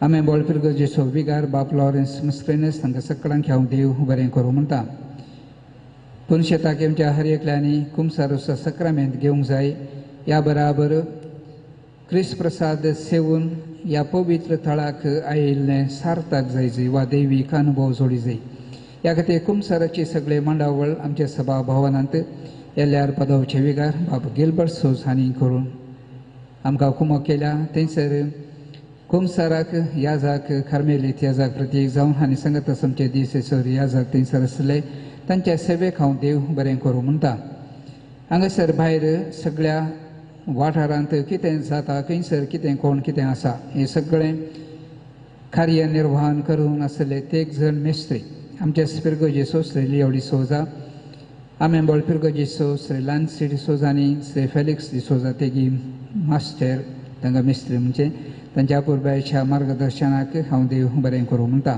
आमेबोळ पिरगजेचो विगार बाब लॉरेन्स मस्क्रेनस तांकां सगळ्यांक हांव देव बरें करूं म्हणटा. पुनशेताक आमच्या हर एकल्यांनी कुमसारोसा सक्रामेंत घेवंक जाय. ह्या बराबर क्रिस्त प्रसाद सेवून ह्या पवित्र थळाक आयिल्लें सार्थक जायचे वा दैवीक अनुभव जोडी जाय. ह्या खातीर कुमसाराची सगळे मंडळ आमच्या सभा भवनांत एल्यार पदावचे विगार बाब गिल्बर्ट सोज हांणी करून आमकां कुमक केल्या. थंयसर कुमसाराक याजक कार्मेलीत याजक प्रत्येक जावन आनी सांगता आमचे दिसेसर याजक थंयसर आसले. तांच्या सेवेक हांव देव बरें करूं म्हणटा. हांगासर भायर सगळ्या वाठारांत कितें जाता, खंयसर कितें कोण कितें आसा हें सगळें कार्यनिर्वहन करून आसले तेग जण मेस्त्री आमचे स्पिर्गोजेसो श्री लिओ डिसोजा, आमेंबोळ पिर्गोजेसो श्री लान्सी डिसोजा आनी श्री फेलिक्स डिसोजा तेगी मास्टर तांकां मेस्त्री म्हणजे तांच्या पुर्बायच्या मार्गदर्शनाक हांव देव बरें करूं म्हणटा.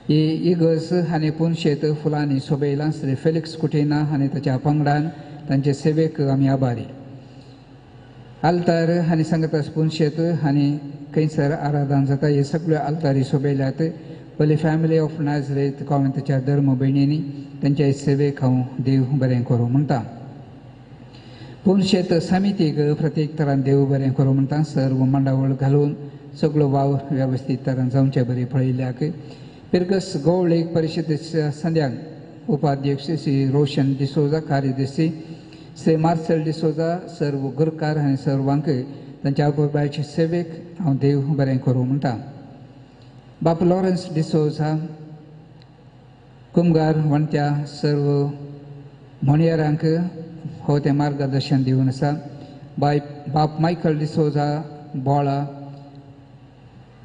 ही इगर्ज आनी पुनशेत फुलांनी सोबयलां श्री फेलिक्स कुटेना आनी ताच्या पंगडान तांचे सेवेक आमी आभारी. आल्तार आनी सांगतास पुनशेत आनी खंयसर आराधन जाता हे सगळ्यो आल्तारी सोबयल्यात. होली फॅमिली ऑफ नाझरेथ कॉन्वेंताच्या धर्म भयणींनी तांच्या सेवेक हांव देव बरें करूं म्हणटा. पुनशेत समितीक प्रत्येक तरान देव बरें करूं म्हणटा. सर्व मंडावळ घालून सगळो वाव वेवस्थीत तरान जावचे बरें पळयल्याक. पिर्गस गौळीक परिशदेच्या संध्याक उपाध्यक्ष श्री रोशन डिसोजा, कार्यदर्शी श्री मार्सेल डिसोजा, सर्व गुरकार आनी सर्वांक तांच्या पुर्बायचे सेवेक हांव देव बरें करूं म्हणटा. बाप लॉरन्स डिसोजा कुमगार वणट्या सर्व म्हणयारांक हो तें मार्गदर्शन दिवन आसा. बाप मायकल डिसोजा बोळा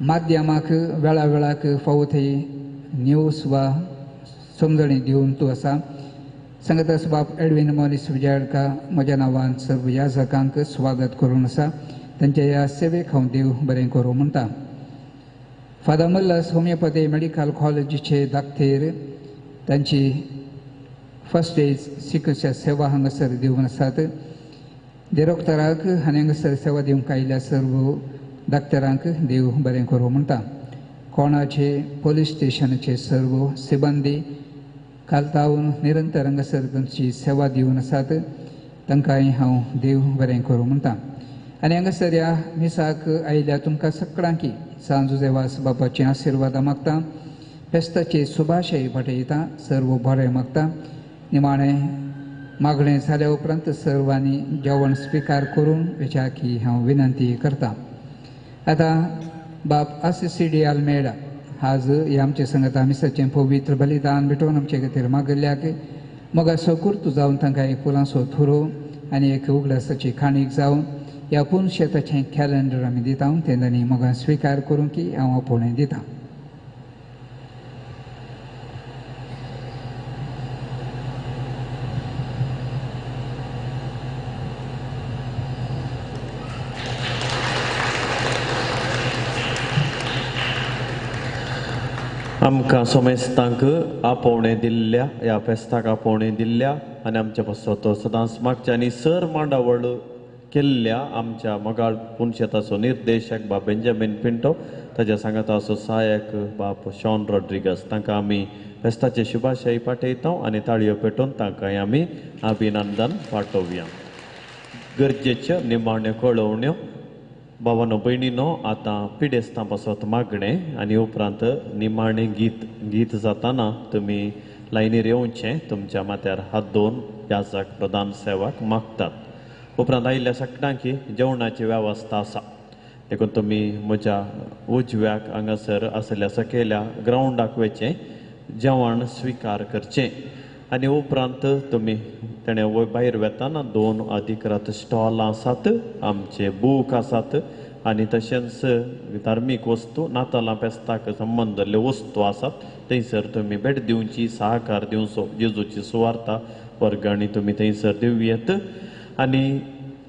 माध्यमाक वेळा वेळाक फावो थंय न्यूज वा समजणी दिवन तूं आसा. सांगतास बाप एडवीन मॉरिस विजयाडका म्हज्या नांवान सर्व याजकांक स्वागत करून आसा. तांच्या ह्या सेवेक हांव देव बरें करूं म्हणटा. फादर मल्लस होमिओपॅथी मेडिकल कॉलेजीचे दाखतेर तांची फर्स्ट एज सिकच्या सेवा हांगासर दिवन आसात. देरोक्तराक आनी हांगासर सेवा दिवंक आयिल्ल्या सर्व दाक्तरांक देव बरें करूं म्हणटा. कोणाचे पोलीस स्टेशनाचे सर्व सिबंदी कालतावन निरंतर हांगासर तांची सेवा दिवन आसात. तांकांय हांव देव बरें करूं म्हणटा. आनी हांगासर ह्या मिसाक आयिल्ल्या तुमकां सगळ्यांकी सांजुजे वास बापाचें आशिर्वाद मागता. फेस्ताची सुभाशय पठयता. सर्व बरें मागता. निमाणें मागणें जाल्या उपरांत सर्वांनी जेवण स्विकार करून वेचाकी हांव विनंती करता. आतां बाप आसिसिडी आल्मेडा आज हे आमचे संगत मिसाचें पवित्र बलिदान भेटोवन आमचे खातीर मागल्याक मोगाचो कुर्तू जावन तांकां एक फुलांचो थुरो आनी एक उगडासाची खाणीक जावन ह्या पुनशेताचें कॅलेंडर आमी दिता. तेन्ना मोगान स्विकार करूं की हांव आपोवणें दितां. आमकां सोमेस्तांक आपोवणें दिल्ल्या ह्या फेस्ताक आपोवणें दिल्ल्या आनी आमचे पासत सदांच मागच्या आनी सर मांडावळ केल्ल्या आमच्या मोगाळ पुनशेताचो निर्देशक बाब बेंजामीन पिंटो, ताच्या सांगाताचो सहाय्यक बाब शॉन रॉड्रिगस तांकां आमी फेस्ताचे शुभाशय पाठयता आनी ताळयो पेटोवन तांकांय आमी अभिनंदन पाठोवया. गरजेच्यो निमाण्यो कळोवण्यो भावानो भयणीनो आतां पिडेस्तां पासत मागणें आनी उपरांत निमाणें गीत जाताना तुमी लायनीर येवचें. तुमच्या माथ्यार हात दोन याजक प्रधान सेवाक मागतात. उपरांत आयिल्ल्या सगळ्यांकी जेवणाची वेवस्था आसा देखून तुमी म्हज्या उजव्याक हांगासर आसल्या सकयल्या ग्रावंडाक वचचें, जेवण स्विकार करचें आनी उपरांत तुमी तेणें भायर वेताना 2 अधिकृत स्टॉलां आसात, आमचे बूक आसात आनी तशेंच धार्मीक वस्तू नातालां फेस्ताक संबंदल्यो वस्तू आसात. थंयसर तुमी भेट दिवची, सहकार दिवचो. जेजूची सुवार्ता वर्गणी तुमी थंयसर दिवयेत. आनी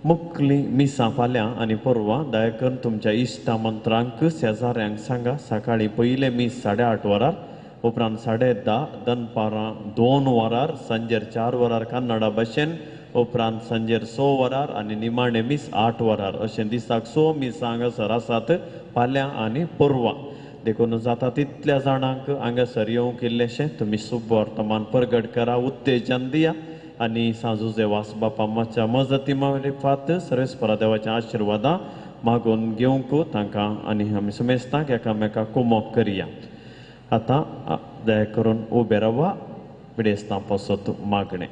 मुखली मिसां फाल्यां आनी परवां दया करून तुमच्या इश्टा मंत्रांक शेजाऱ्यांक सांगा. सकाळीं पयलें मीस 8:30 वरार, उपरांत 10:30 दनपारां 2 वरार, सांजेर 4 वरार कन्नडा भाशेन, उपरांत सांजेर 6 वरार आनी निमाणें मीस 8 वरार अशें दिसाक 6 मिसां हांगासर आसात फाल्यां आनी परवां. देखून जाता तितल्या जाणांक हांगासर येवंक इल्लेशें तुमी शुभ वर्तमान प्रगट करा, उत्तेजन दिया आनी सांजुजे वास बापा मातच्या मजती मार्फत सर्वेस्परा देवाचें आशिर्वादां मागून घेवंक तांकां आनी आमी समेस्तांक एकामेकाक कुमोक करया. आतां दया करून उबे रावा. पिडेस्तां पासत मागणें.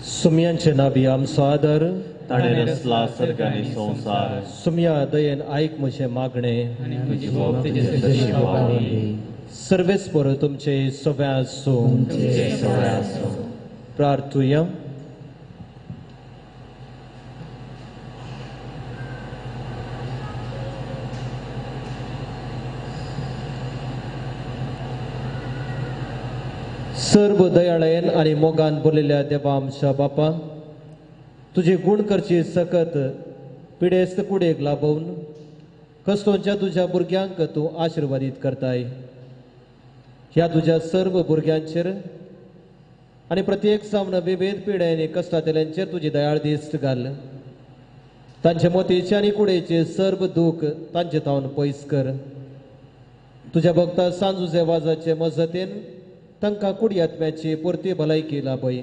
सुमयांचे नाबी आमचो आदर ताणें रचला सर्ग आनी संवसार. सुमया दयेन आयक म्हजें मागणें आनी तुजी भोव तेजे तशी पावली. सर्वेस्पर तुमचे सव्या आसूं प्रार्थुया. सर्व दयाळयन आणि मोगान बोललेल्या देवा आमच्या बापा, तुझे गुण करची सकत पिडेस्त कुडेक लाभवून कस्तोंच्या तुझ्या भुरग्यांक तूं आशिर्वादीत करताय. ह्या तुझ्या सर्व भुरग्यांचेर आणि प्रत्येक सामना विविध पिढ्यांनी कश्टांतल्यांचेर तुझी दयाळ दिश्ट घाल. तांचे मोतीचे आणि कुडेचे सर्व दूख तांचे तावन पयस कर. तुझ्या भक्ता सांजुजे वाजाचे मजतीन तांकां कुडी आत्म्याची परती भलायकी लाभय.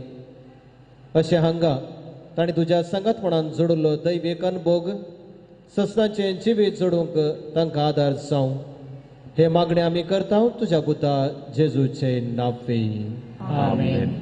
अशें हांगा ताणें तुज्या संगतपणान जोडिल्लो दैवीक अनुभोग सस्नांचे जिवीत जोडूंक तांकां आदार जावं. हे मागणे आमी करता तुज्या पुता जेजूचे नांवे. आमेन.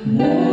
More